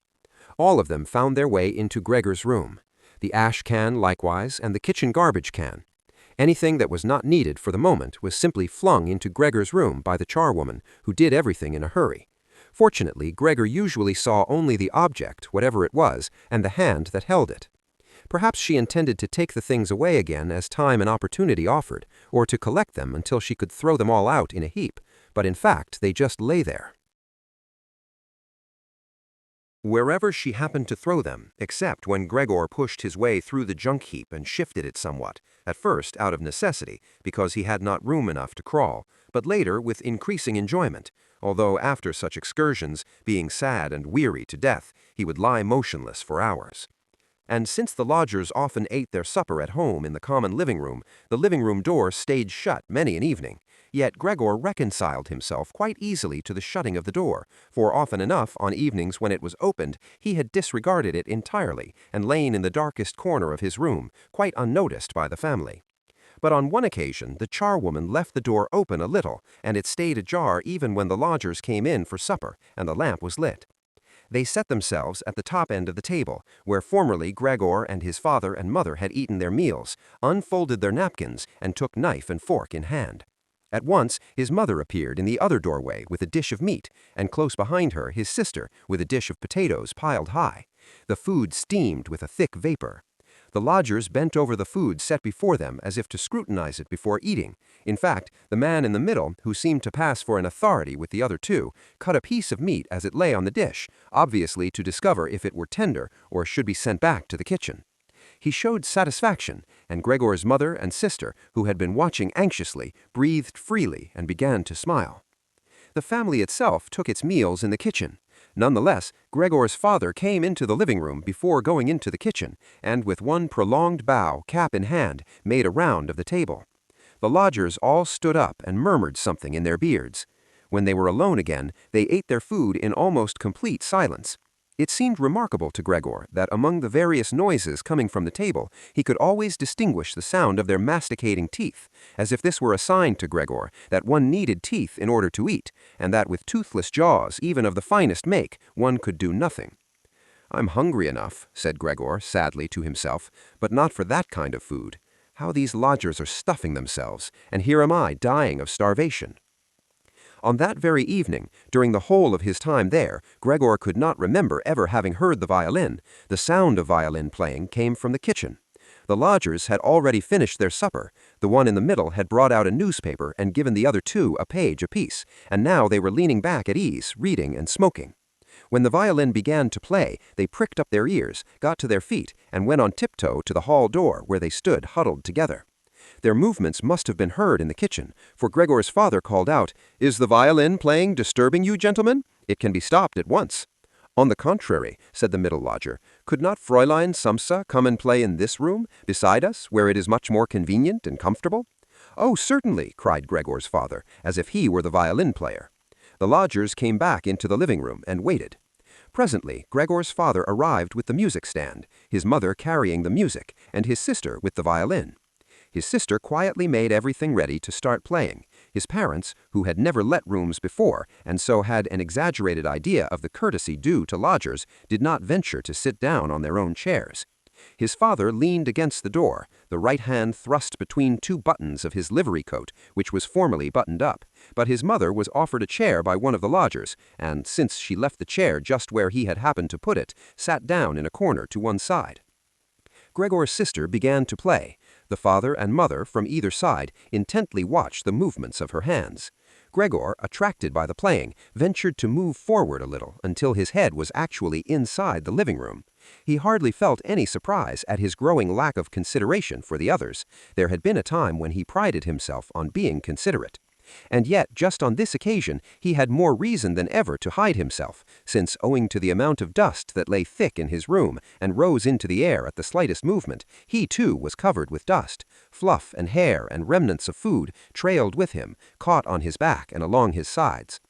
All of them found their way into Gregor's room. The ash can likewise, and the kitchen garbage can. Anything that was not needed for the moment was simply flung into Gregor's room by the charwoman, who did everything in a hurry. Fortunately, Gregor usually saw only the object, whatever it was, and the hand that held it. Perhaps she intended to take the things away again as time and opportunity offered, or to collect them until she could throw them all out in a heap, but in fact they just lay there. Wherever she happened to throw them, except when Gregor pushed his way through the junk heap and shifted it somewhat, at first out of necessity, because he had not room enough to crawl, but later with increasing enjoyment, although after such excursions, being sad and weary to death, he would lie motionless for hours. And since the lodgers often ate their supper at home in the common living room, the living room door stayed shut many an evening. Yet Gregor reconciled himself quite easily to the shutting of the door, for often enough on evenings when it was opened, he had disregarded it entirely and lain in the darkest corner of his room, quite unnoticed by the family. But on one occasion the charwoman left the door open a little, and it stayed ajar even when the lodgers came in for supper and the lamp was lit. They set themselves at the top end of the table, where formerly Gregor and his father and mother had eaten their meals, unfolded their napkins, and took knife and fork in hand. At once his mother appeared in the other doorway with a dish of meat, and close behind her his sister with a dish of potatoes piled high. The food steamed with a thick vapor. The lodgers bent over the food set before them as if to scrutinize it before eating. In fact, the man in the middle, who seemed to pass for an authority with the other two, cut a piece of meat as it lay on the dish, obviously to discover if it were tender or should be sent back to the kitchen. He showed satisfaction, and Gregor's mother and sister, who had been watching anxiously, breathed freely and began to smile. The family itself took its meals in the kitchen. Nonetheless, Gregor's father came into the living room before going into the kitchen, and with one prolonged bow, cap in hand, made a round of the table. The lodgers all stood up and murmured something in their beards. When they were alone again, they ate their food in almost complete silence. It seemed remarkable to Gregor that among the various noises coming from the table, he could always distinguish the sound of their masticating teeth, as if this were a sign to Gregor that one needed teeth in order to eat, and that with toothless jaws, even of the finest make, one could do nothing. "I'm hungry enough," said Gregor sadly to himself, "but not for that kind of food. How these lodgers are stuffing themselves, and here am I dying of starvation." On that very evening, during the whole of his time there, Gregor could not remember ever having heard the violin. The sound of violin playing came from the kitchen. The lodgers had already finished their supper. The one in the middle had brought out a newspaper and given the other two a page apiece, and now they were leaning back at ease, reading and smoking. When the violin began to play, they pricked up their ears, got to their feet, and went on tiptoe to the hall door, where they stood huddled together. Their movements must have been heard in the kitchen, for Gregor's father called out, "Is the violin playing disturbing you, gentlemen? It can be stopped at once." "On the contrary," said the middle lodger, "could not Fräulein Samsa come and play in this room, beside us, where it is much more convenient and comfortable?" "Oh, certainly," cried Gregor's father, as if he were the violin player. The lodgers came back into the living room and waited. Presently, Gregor's father arrived with the music stand, his mother carrying the music, and his sister with the violin. His sister quietly made everything ready to start playing. His parents, who had never let rooms before, and so had an exaggerated idea of the courtesy due to lodgers, did not venture to sit down on their own chairs. His father leaned against the door, the right hand thrust between two buttons of his livery coat, which was formally buttoned up, but his mother was offered a chair by one of the lodgers, and, since she left the chair just where he had happened to put it, sat down in a corner to one side. Gregor's sister began to play. The father and mother, from either side, intently watched the movements of her hands. Gregor, attracted by the playing, ventured to move forward a little until his head was actually inside the living room. He hardly felt any surprise at his growing lack of consideration for the others. There had been a time when he prided himself on being considerate. And yet, just on this occasion, he had more reason than ever to hide himself, since, owing to the amount of dust that lay thick in his room and rose into the air at the slightest movement, he too was covered with dust. Fluff and hair and remnants of food trailed with him, caught on his back and along his sides.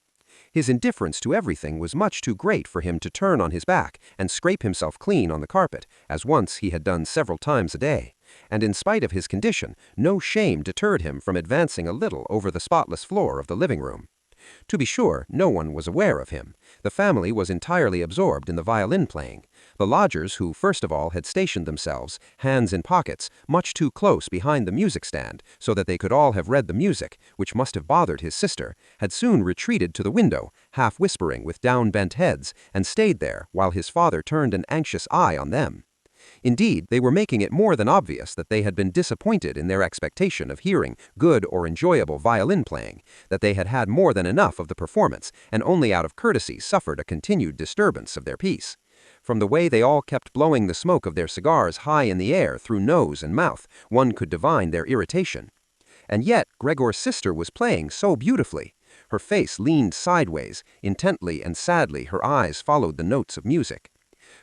His indifference to everything was much too great for him to turn on his back and scrape himself clean on the carpet, as once he had done several times a day. and in spite of his condition, no shame deterred him from advancing a little over the spotless floor of the living room. To be sure, no one was aware of him. The family was entirely absorbed in the violin playing. The lodgers, who first of all had stationed themselves, hands in pockets, much too close behind the music stand, so that they could all have read the music, which must have bothered his sister, had soon retreated to the window, half whispering with down-bent heads, and stayed there while his father turned an anxious eye on them. Indeed, they were making it more than obvious that they had been disappointed in their expectation of hearing good or enjoyable violin playing, that they had had more than enough of the performance, and only out of courtesy suffered a continued disturbance of their peace. From the way they all kept blowing the smoke of their cigars high in the air through nose and mouth, one could divine their irritation. And yet Gregor's sister was playing so beautifully. Her face leaned sideways, intently and sadly her eyes followed the notes of music.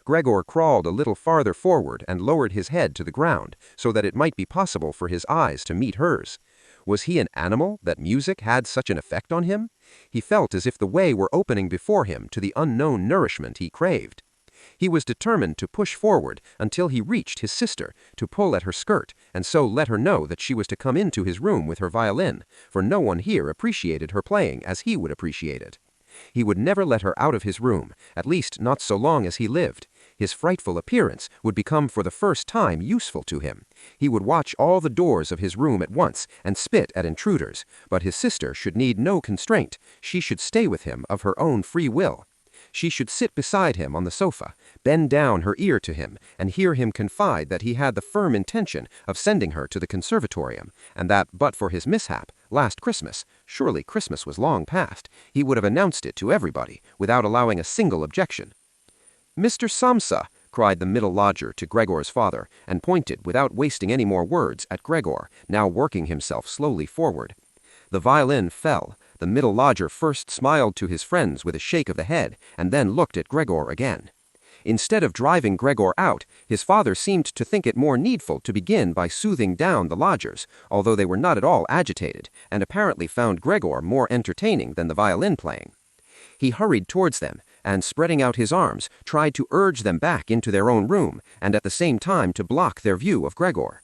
Gregor crawled a little farther forward and lowered his head to the ground, so that it might be possible for his eyes to meet hers. Was he an animal that music had such an effect on him? He felt as if the way were opening before him to the unknown nourishment he craved. He was determined to push forward until he reached his sister, to pull at her skirt, and so let her know that she was to come into his room with her violin, for no one here appreciated her playing as he would appreciate it. He would never let her out of his room, at least not so long as he lived. His frightful appearance would become for the first time useful to him. He would watch all the doors of his room at once and spit at intruders, but his sister should need no constraint. She should stay with him of her own free will. She should sit beside him on the sofa, bend down her ear to him, and hear him confide that he had the firm intention of sending her to the conservatorium, and that but for his mishap, last Christmas, surely Christmas was long past, he would have announced it to everybody, without allowing a single objection. "Mr. Samsa," cried the middle lodger to Gregor's father, and pointed, without wasting any more words, at Gregor, now working himself slowly forward. The violin fell. The middle lodger first smiled to his friends with a shake of the head, and then looked at Gregor again. Instead of driving Gregor out, his father seemed to think it more needful to begin by soothing down the lodgers, although they were not at all agitated, and apparently found Gregor more entertaining than the violin playing. He hurried towards them, and spreading out his arms, tried to urge them back into their own room, and at the same time to block their view of Gregor.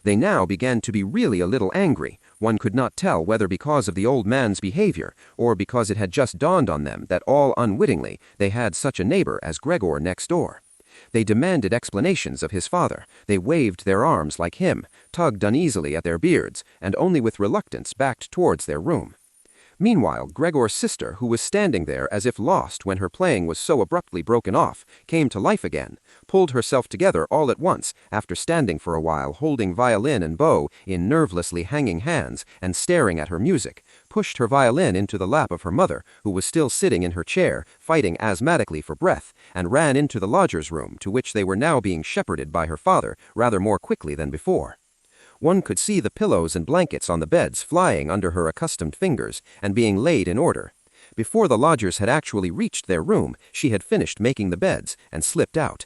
They now began to be really a little angry. One could not tell whether because of the old man's behavior, or because it had just dawned on them that all unwittingly they had such a neighbor as Gregor next door. They demanded explanations of his father. They waved their arms like him, tugged uneasily at their beards, and only with reluctance backed towards their room. Meanwhile, Gregor's sister, who was standing there as if lost when her playing was so abruptly broken off, came to life again, pulled herself together all at once, after standing for a while holding violin and bow in nervelessly hanging hands and staring at her music, pushed her violin into the lap of her mother, who was still sitting in her chair, fighting asthmatically for breath, and ran into the lodger's room, to which they were now being shepherded by her father rather more quickly than before. One could see the pillows and blankets on the beds flying under her accustomed fingers and being laid in order. Before the lodgers had actually reached their room, she had finished making the beds and slipped out.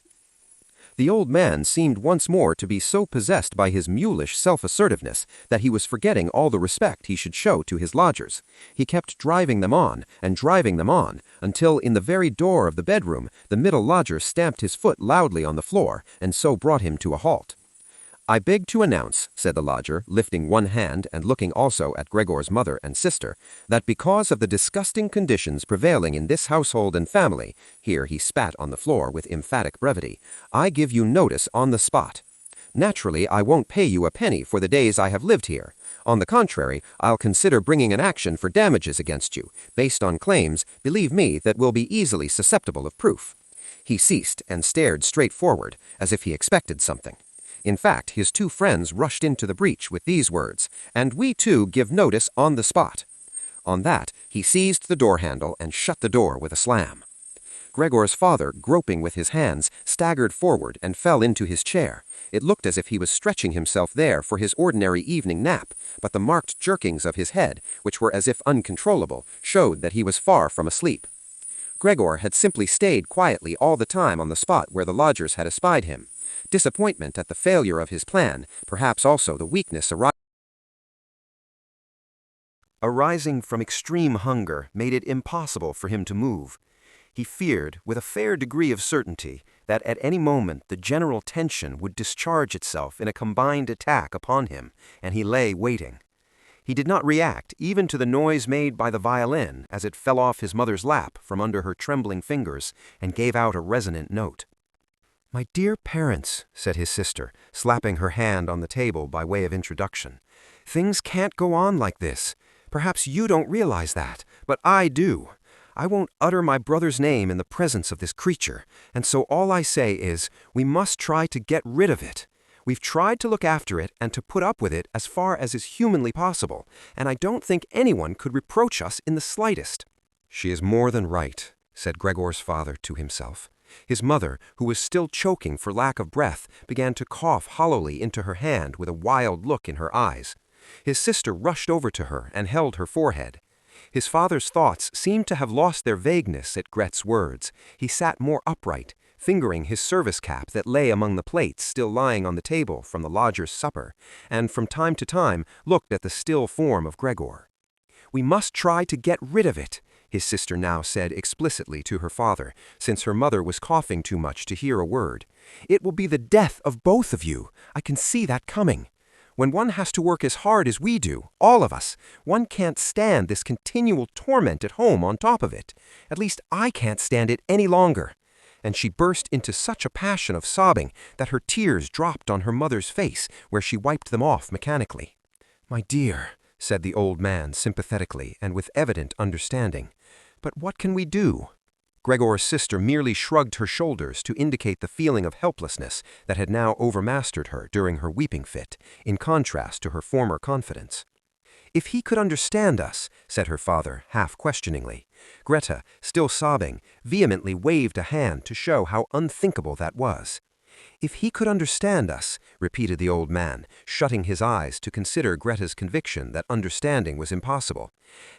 The old man seemed once more to be so possessed by his mulish self-assertiveness that he was forgetting all the respect he should show to his lodgers. He kept driving them on, until in the very door of the bedroom the middle lodger stamped his foot loudly on the floor and so brought him to a halt. "I beg to announce," said the lodger, lifting one hand and looking also at Gregor's mother and sister, "that because of the disgusting conditions prevailing in this household and family," here he spat on the floor with emphatic brevity, "I give you notice on the spot. Naturally, I won't pay you a penny for the days I have lived here. On the contrary, I'll consider bringing an action for damages against you, based on claims, believe me, that will be easily susceptible of proof." He ceased and stared straight forward, as if he expected something. In fact, his two friends rushed into the breach with these words, "And we too give notice on the spot." On that, he seized the door handle and shut the door with a slam. Gregor's father, groping with his hands, staggered forward and fell into his chair. It looked as if he was stretching himself there for his ordinary evening nap, but the marked jerkings of his head, which were as if uncontrollable, showed that he was far from asleep. Gregor had simply stayed quietly all the time on the spot where the lodgers had espied him. Disappointment at the failure of his plan, perhaps also the weakness arising from extreme hunger, made it impossible for him to move. He feared, with a fair degree of certainty, that at any moment the general tension would discharge itself in a combined attack upon him, and he lay waiting. He did not react even to the noise made by the violin as it fell off his mother's lap from under her trembling fingers and gave out a resonant note. "My dear parents," said his sister, slapping her hand on the table by way of introduction, "things can't go on like this. Perhaps you don't realize that, but I do. I won't utter my brother's name in the presence of this creature, and so all I say is, we must try to get rid of it. We've tried to look after it and to put up with it as far as is humanly possible, and I don't think anyone could reproach us in the slightest." "She is more than right," said Gregor's father to himself. His mother, who was still choking for lack of breath, began to cough hollowly into her hand with a wild look in her eyes. His sister rushed over to her and held her forehead. His father's thoughts seemed to have lost their vagueness at Gret's words. He sat more upright, fingering his service cap that lay among the plates still lying on the table from the lodger's supper, and from time to time looked at the still form of Gregor. "We must try to get rid of it," his sister now said explicitly to her father, since her mother was coughing too much to hear a word. "It will be the death of both of you. I can see that coming. When one has to work as hard as we do, all of us, one can't stand this continual torment at home on top of it. At least I can't stand it any longer." And she burst into such a passion of sobbing that her tears dropped on her mother's face, where she wiped them off mechanically. "My dear," said the old man sympathetically and with evident understanding, "but what can we do?" Gregor's sister merely shrugged her shoulders to indicate the feeling of helplessness that had now overmastered her during her weeping fit, in contrast to her former confidence. "If he could understand us," said her father, half questioningly. Greta, still sobbing, vehemently waved a hand to show how unthinkable that was. "If he could understand us," repeated the old man, shutting his eyes to consider Greta's conviction that understanding was impossible,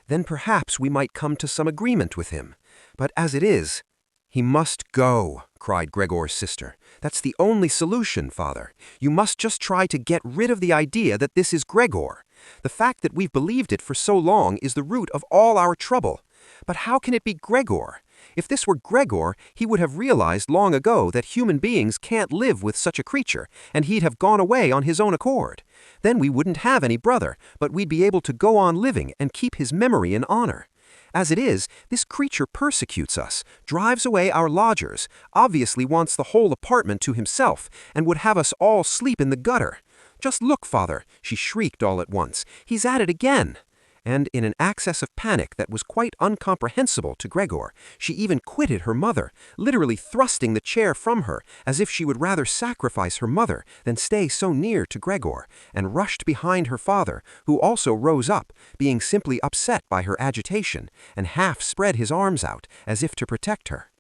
"then perhaps we might come to some agreement with him. But as it is—" "He must go," cried Gregor's sister. "That's the only solution, father. You must just try to get rid of the idea that this is Gregor. The fact that we've believed it for so long is the root of all our trouble. But how can it be Gregor? If this were Gregor, he would have realized long ago that human beings can't live with such a creature, and he'd have gone away on his own accord. Then we wouldn't have any brother, but we'd be able to go on living and keep his memory in honor. As it is, this creature persecutes us, drives away our lodgers, obviously wants the whole apartment to himself, and would have us all sleep in the gutter. Just look, father," she shrieked all at once, "he's at it again." And in an access of panic that was quite incomprehensible to Gregor, she even quitted her mother, literally thrusting the chair from her as if she would rather sacrifice her mother than stay so near to Gregor, and rushed behind her father, who also rose up, being simply upset by her agitation, and half spread his arms out as if to protect her.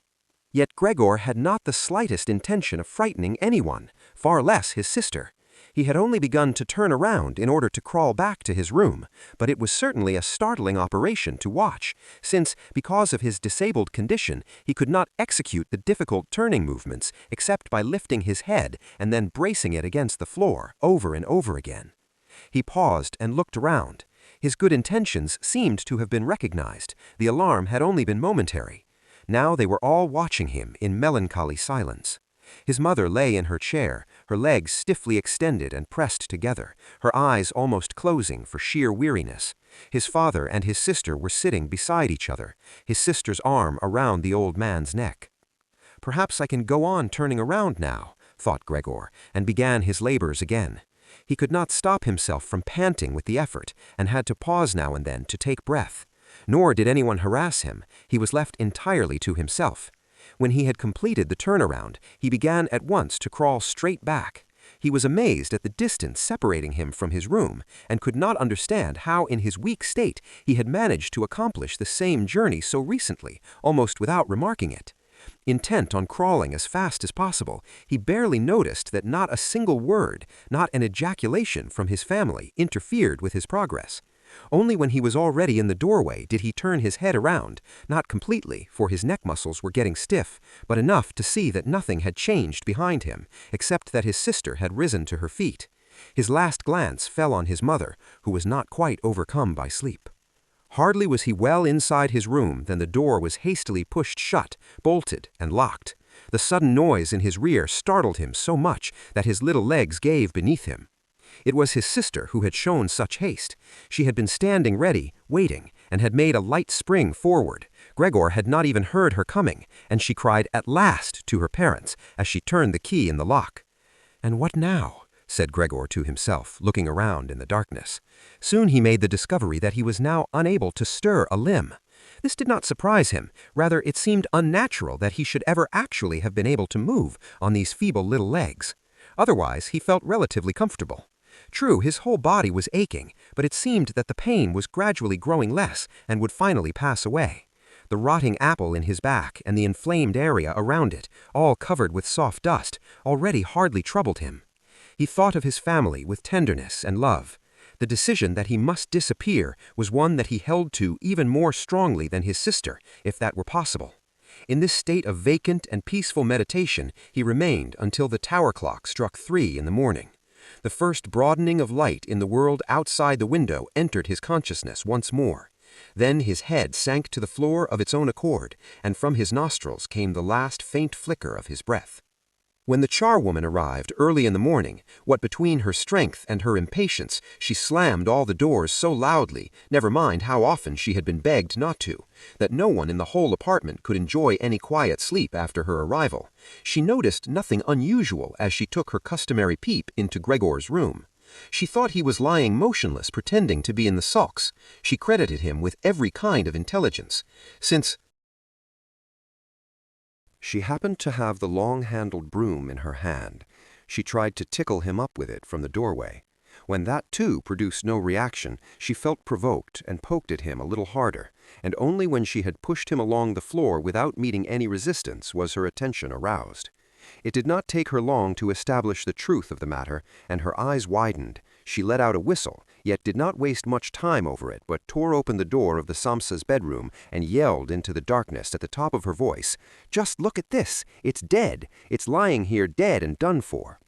Yet Gregor had not the slightest intention of frightening anyone, far less his sister. He had only begun to turn around in order to crawl back to his room, but it was certainly a startling operation to watch, since, because of his disabled condition, he could not execute the difficult turning movements except by lifting his head and then bracing it against the floor over and over again. He paused and looked around. His good intentions seemed to have been recognized. The alarm had only been momentary. Now they were all watching him in melancholy silence. His mother lay in her chair, her legs stiffly extended and pressed together, her eyes almost closing for sheer weariness. His father and his sister were sitting beside each other, his sister's arm around the old man's neck. "Perhaps I can go on turning around now," thought Gregor, and began his labors again. He could not stop himself from panting with the effort, and had to pause now and then to take breath. Nor did anyone harass him. He was left entirely to himself. When he had completed the turnaround, he began at once to crawl straight back. He was amazed at the distance separating him from his room, and could not understand how in his weak state he had managed to accomplish the same journey so recently, almost without remarking it. Intent on crawling as fast as possible, he barely noticed that not a single word, not an ejaculation from his family interfered with his progress. Only when he was already in the doorway did he turn his head around, not completely, for his neck muscles were getting stiff, but enough to see that nothing had changed behind him, except that his sister had risen to her feet. His last glance fell on his mother, who was not quite overcome by sleep. Hardly was he well inside his room than the door was hastily pushed shut, bolted, and locked. The sudden noise in his rear startled him so much that his little legs gave beneath him. It was his sister who had shown such haste. She had been standing ready, waiting, and had made a light spring forward. Gregor had not even heard her coming, and she cried "At last!" to her parents as she turned the key in the lock. "And what now?" said Gregor to himself, looking around in the darkness. Soon he made the discovery that he was now unable to stir a limb. This did not surprise him. Rather, it seemed unnatural that he should ever actually have been able to move on these feeble little legs. Otherwise, he felt relatively comfortable. True, his whole body was aching, but it seemed that the pain was gradually growing less and would finally pass away. The rotting apple in his back and the inflamed area around it, all covered with soft dust, already hardly troubled him. He thought of his family with tenderness and love. The decision that he must disappear was one that he held to even more strongly than his sister, if that were possible. In this state of vacant and peaceful meditation he remained until the tower clock struck 3 in the morning. The first broadening of light in the world outside the window entered his consciousness once more. Then his head sank to the floor of its own accord, and from his nostrils came the last faint flicker of his breath. When the charwoman arrived early in the morning, what between her strength and her impatience, she slammed all the doors so loudly, never mind how often she had been begged not to, that no one in the whole apartment could enjoy any quiet sleep after her arrival. She noticed nothing unusual as she took her customary peep into Gregor's room. She thought he was lying motionless, pretending to be in the sulks. She credited him with every kind of intelligence, since she happened to have the long-handled broom in her hand. She tried to tickle him up with it from the doorway. When that too produced no reaction, she felt provoked and poked at him a little harder, and only when she had pushed him along the floor without meeting any resistance was her attention aroused. It did not take her long to establish the truth of the matter, and her eyes widened. She let out a whistle, yet did not waste much time over it, but tore open the door of the Samsa's bedroom and yelled into the darkness at the top of her voice, "Just look at this! It's dead! It's lying here dead and done for!"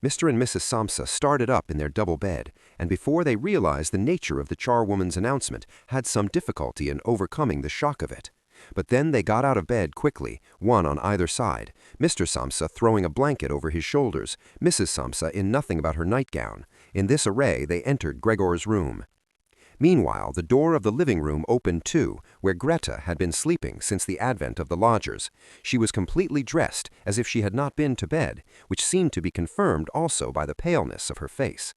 Mr. and Mrs. Samsa started up in their double bed, and before they realized the nature of the charwoman's announcement, had some difficulty in overcoming the shock of it. But then they got out of bed quickly, one on either side, Mr. Samsa throwing a blanket over his shoulders, Mrs. Samsa in nothing but her nightgown. In this array they entered Gregor's room. Meanwhile, the door of the living room opened too, where Greta had been sleeping since the advent of the lodgers. She was completely dressed, as if she had not been to bed, which seemed to be confirmed also by the paleness of her face.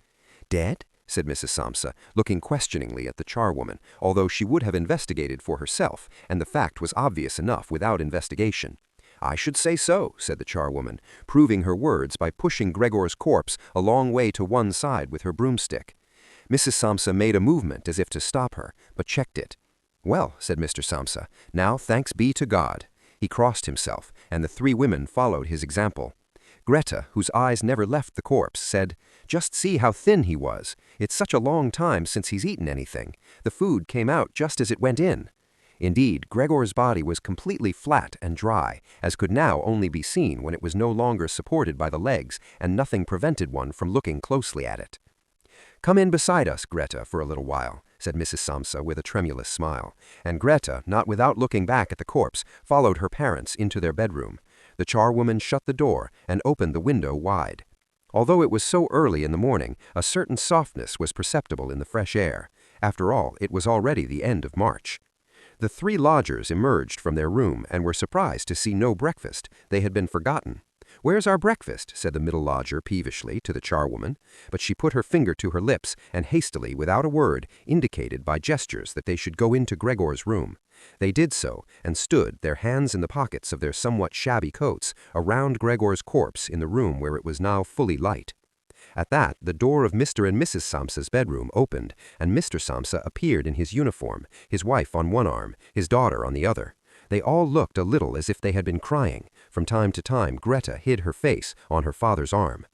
"Dead?" said Mrs. Samsa, looking questioningly at the charwoman, although she would have investigated for herself, and the fact was obvious enough without investigation. "I should say so," said the charwoman, proving her words by pushing Gregor's corpse a long way to one side with her broomstick. Mrs. Samsa made a movement as if to stop her, but checked it. "Well," said Mr. Samsa, "now thanks be to God." He crossed himself, and the 3 women followed his example. Greta, whose eyes never left the corpse, said, "Just see how thin he was. It's such a long time since he's eaten anything. The food came out just as it went in." Indeed, Gregor's body was completely flat and dry, as could now only be seen when it was no longer supported by the legs and nothing prevented one from looking closely at it. "Come in beside us, Greta, for a little while," said Mrs. Samsa with a tremulous smile, and Greta, not without looking back at the corpse, followed her parents into their bedroom. The charwoman shut the door and opened the window wide. Although it was so early in the morning, a certain softness was perceptible in the fresh air. After all, it was already the end of March. The 3 lodgers emerged from their room and were surprised to see no breakfast. They had been forgotten. "Where's our breakfast?" said the middle lodger peevishly to the charwoman, but she put her finger to her lips and hastily, without a word, indicated by gestures that they should go into Gregor's room. They did so, and stood, their hands in the pockets of their somewhat shabby coats, around Gregor's corpse in the room where it was now fully light. At that, the door of Mr. and Mrs. Samsa's bedroom opened, and Mr. Samsa appeared in his uniform, his wife on one arm, his daughter on the other. They all looked a little as if they had been crying. From time to time Greta hid her face on her father's arm.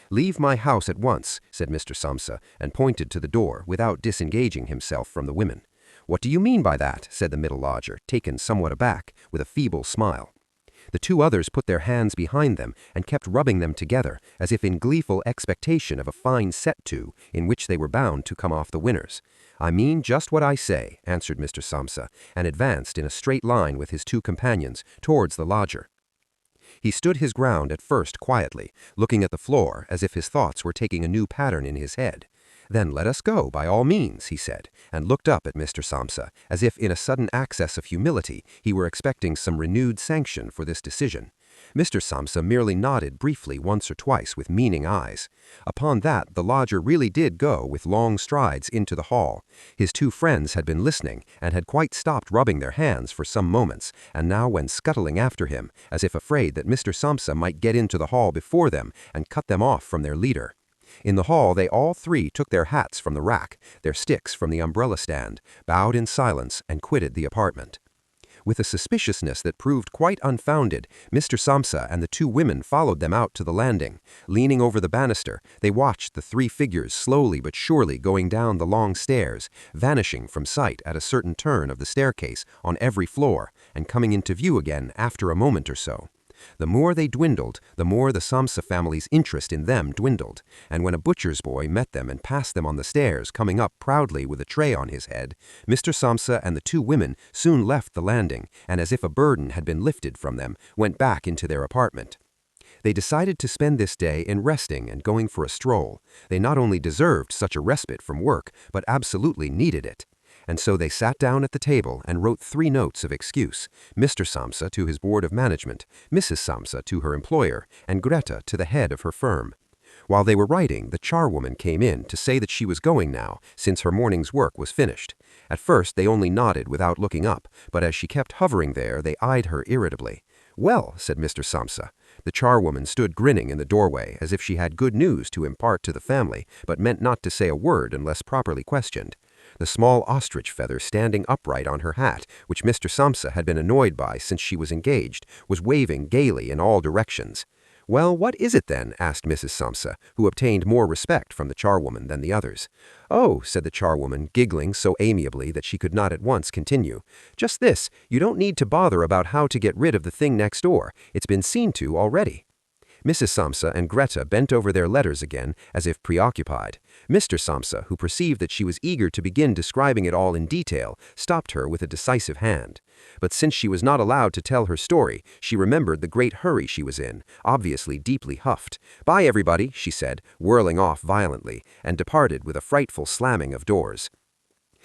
"Leave my house at once," said Mr. Samsa, and pointed to the door without disengaging himself from the women. "What do you mean by that?" said the middle lodger, taken somewhat aback, with a feeble smile. The two others put their hands behind them and kept rubbing them together, as if in gleeful expectation of a fine set-to, in which they were bound to come off the winners. "I mean just what I say," answered Mr. Samsa, and advanced in a straight line with his two companions towards the lodger. He stood his ground at first quietly, looking at the floor as if his thoughts were taking a new pattern in his head. "Then let us go, by all means," he said, and looked up at Mr. Samsa, as if in a sudden access of humility he were expecting some renewed sanction for this decision. Mr. Samsa merely nodded briefly once or twice with meaning eyes. Upon that the lodger really did go with long strides into the hall. His two friends had been listening, and had quite stopped rubbing their hands for some moments, and now went scuttling after him, as if afraid that Mr. Samsa might get into the hall before them and cut them off from their leader. In the hall they all three took their hats from the rack, their sticks from the umbrella stand, bowed in silence, and quitted the apartment. With a suspiciousness that proved quite unfounded, Mr. Samsa and the two women followed them out to the landing. Leaning over the banister, they watched the three figures slowly but surely going down the long stairs, vanishing from sight at a certain turn of the staircase on every floor, and coming into view again after a moment or so. The more they dwindled, the more the Samsa family's interest in them dwindled, and when a butcher's boy met them and passed them on the stairs, coming up proudly with a tray on his head, Mr. Samsa and the two women soon left the landing, and as if a burden had been lifted from them, went back into their apartment. They decided to spend this day in resting and going for a stroll. They not only deserved such a respite from work, but absolutely needed it. And so they sat down at the table and wrote 3 notes of excuse, Mr. Samsa to his board of management, Mrs. Samsa to her employer, and Greta to the head of her firm. While they were writing, the charwoman came in to say that she was going now, since her morning's work was finished. At first they only nodded without looking up, but as she kept hovering there, they eyed her irritably. "Well," said Mr. Samsa. The charwoman stood grinning in the doorway, as if she had good news to impart to the family, but meant not to say a word unless properly questioned. The small ostrich feather standing upright on her hat, which Mr. Samsa had been annoyed by since she was engaged, was waving gaily in all directions. "Well, what is it then?" asked Mrs. Samsa, who obtained more respect from the charwoman than the others. "Oh," said the charwoman, giggling so amiably that she could not at once continue. "Just this, you don't need to bother about how to get rid of the thing next door. It's been seen to already." Mrs. Samsa and Greta bent over their letters again, as if preoccupied. Mr. Samsa, who perceived that she was eager to begin describing it all in detail, stopped her with a decisive hand. But since she was not allowed to tell her story, she remembered the great hurry she was in, obviously deeply huffed. "Bye, everybody," she said, whirling off violently, and departed with a frightful slamming of doors.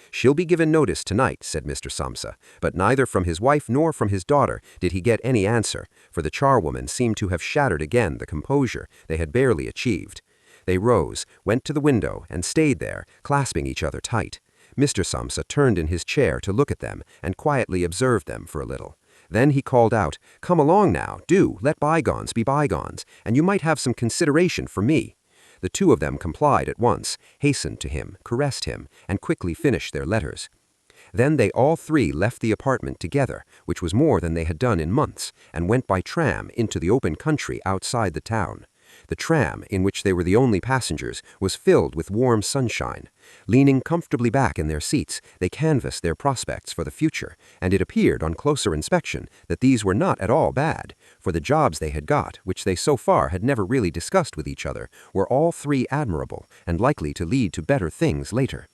"She'll be given notice tonight," said Mr. Samsa, but neither from his wife nor from his daughter did he get any answer, for the charwoman seemed to have shattered again the composure they had barely achieved. They rose, went to the window, and stayed there, clasping each other tight. Mr. Samsa turned in his chair to look at them, and quietly observed them for a little. Then he called out, "Come along now, do, let bygones be bygones, and you might have some consideration for me." The two of them complied at once, hastened to him, caressed him, and quickly finished their letters. Then they all three left the apartment together, which was more than they had done in months, and went by tram into the open country outside the town. The tram, in which they were the only passengers, was filled with warm sunshine. Leaning comfortably back in their seats, they canvassed their prospects for the future, and it appeared on closer inspection that these were not at all bad, for the jobs they had got, which they so far had never really discussed with each other, were all three admirable and likely to lead to better things later.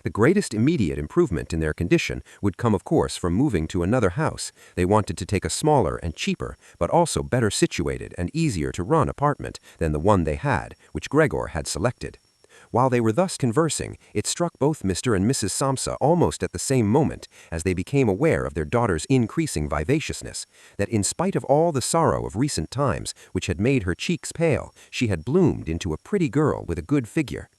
The greatest immediate improvement in their condition would come, of course, from moving to another house. They wanted to take a smaller and cheaper, but also better situated and easier to run apartment than the one they had, which Gregor had selected. While they were thus conversing, it struck both Mr. and Mrs. Samsa almost at the same moment, as they became aware of their daughter's increasing vivaciousness, that in spite of all the sorrow of recent times, which had made her cheeks pale, she had bloomed into a pretty girl with a good figure.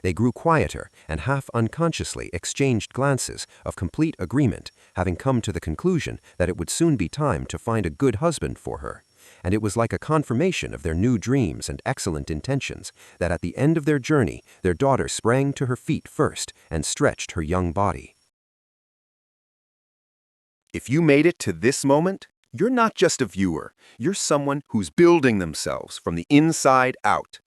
They grew quieter, and half unconsciously exchanged glances of complete agreement, having come to the conclusion that it would soon be time to find a good husband for her. And it was like a confirmation of their new dreams and excellent intentions that at the end of their journey their daughter sprang to her feet first and stretched her young body. If you made it to this moment, you're not just a viewer, you're someone who's building themselves from the inside out.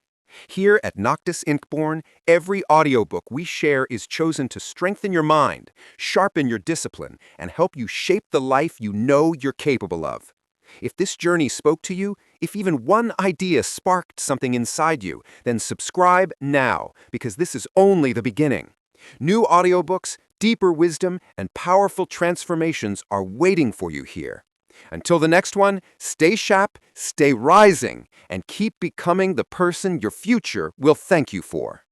Here at Noctis Inkborne, every audiobook we share is chosen to strengthen your mind, sharpen your discipline, and help you shape the life you know you're capable of. If this journey spoke to you, if even one idea sparked something inside you, then subscribe now, because this is only the beginning. New audiobooks, deeper wisdom, and powerful transformations are waiting for you here. Until the next one, stay sharp, stay rising, and keep becoming the person your future will thank you for.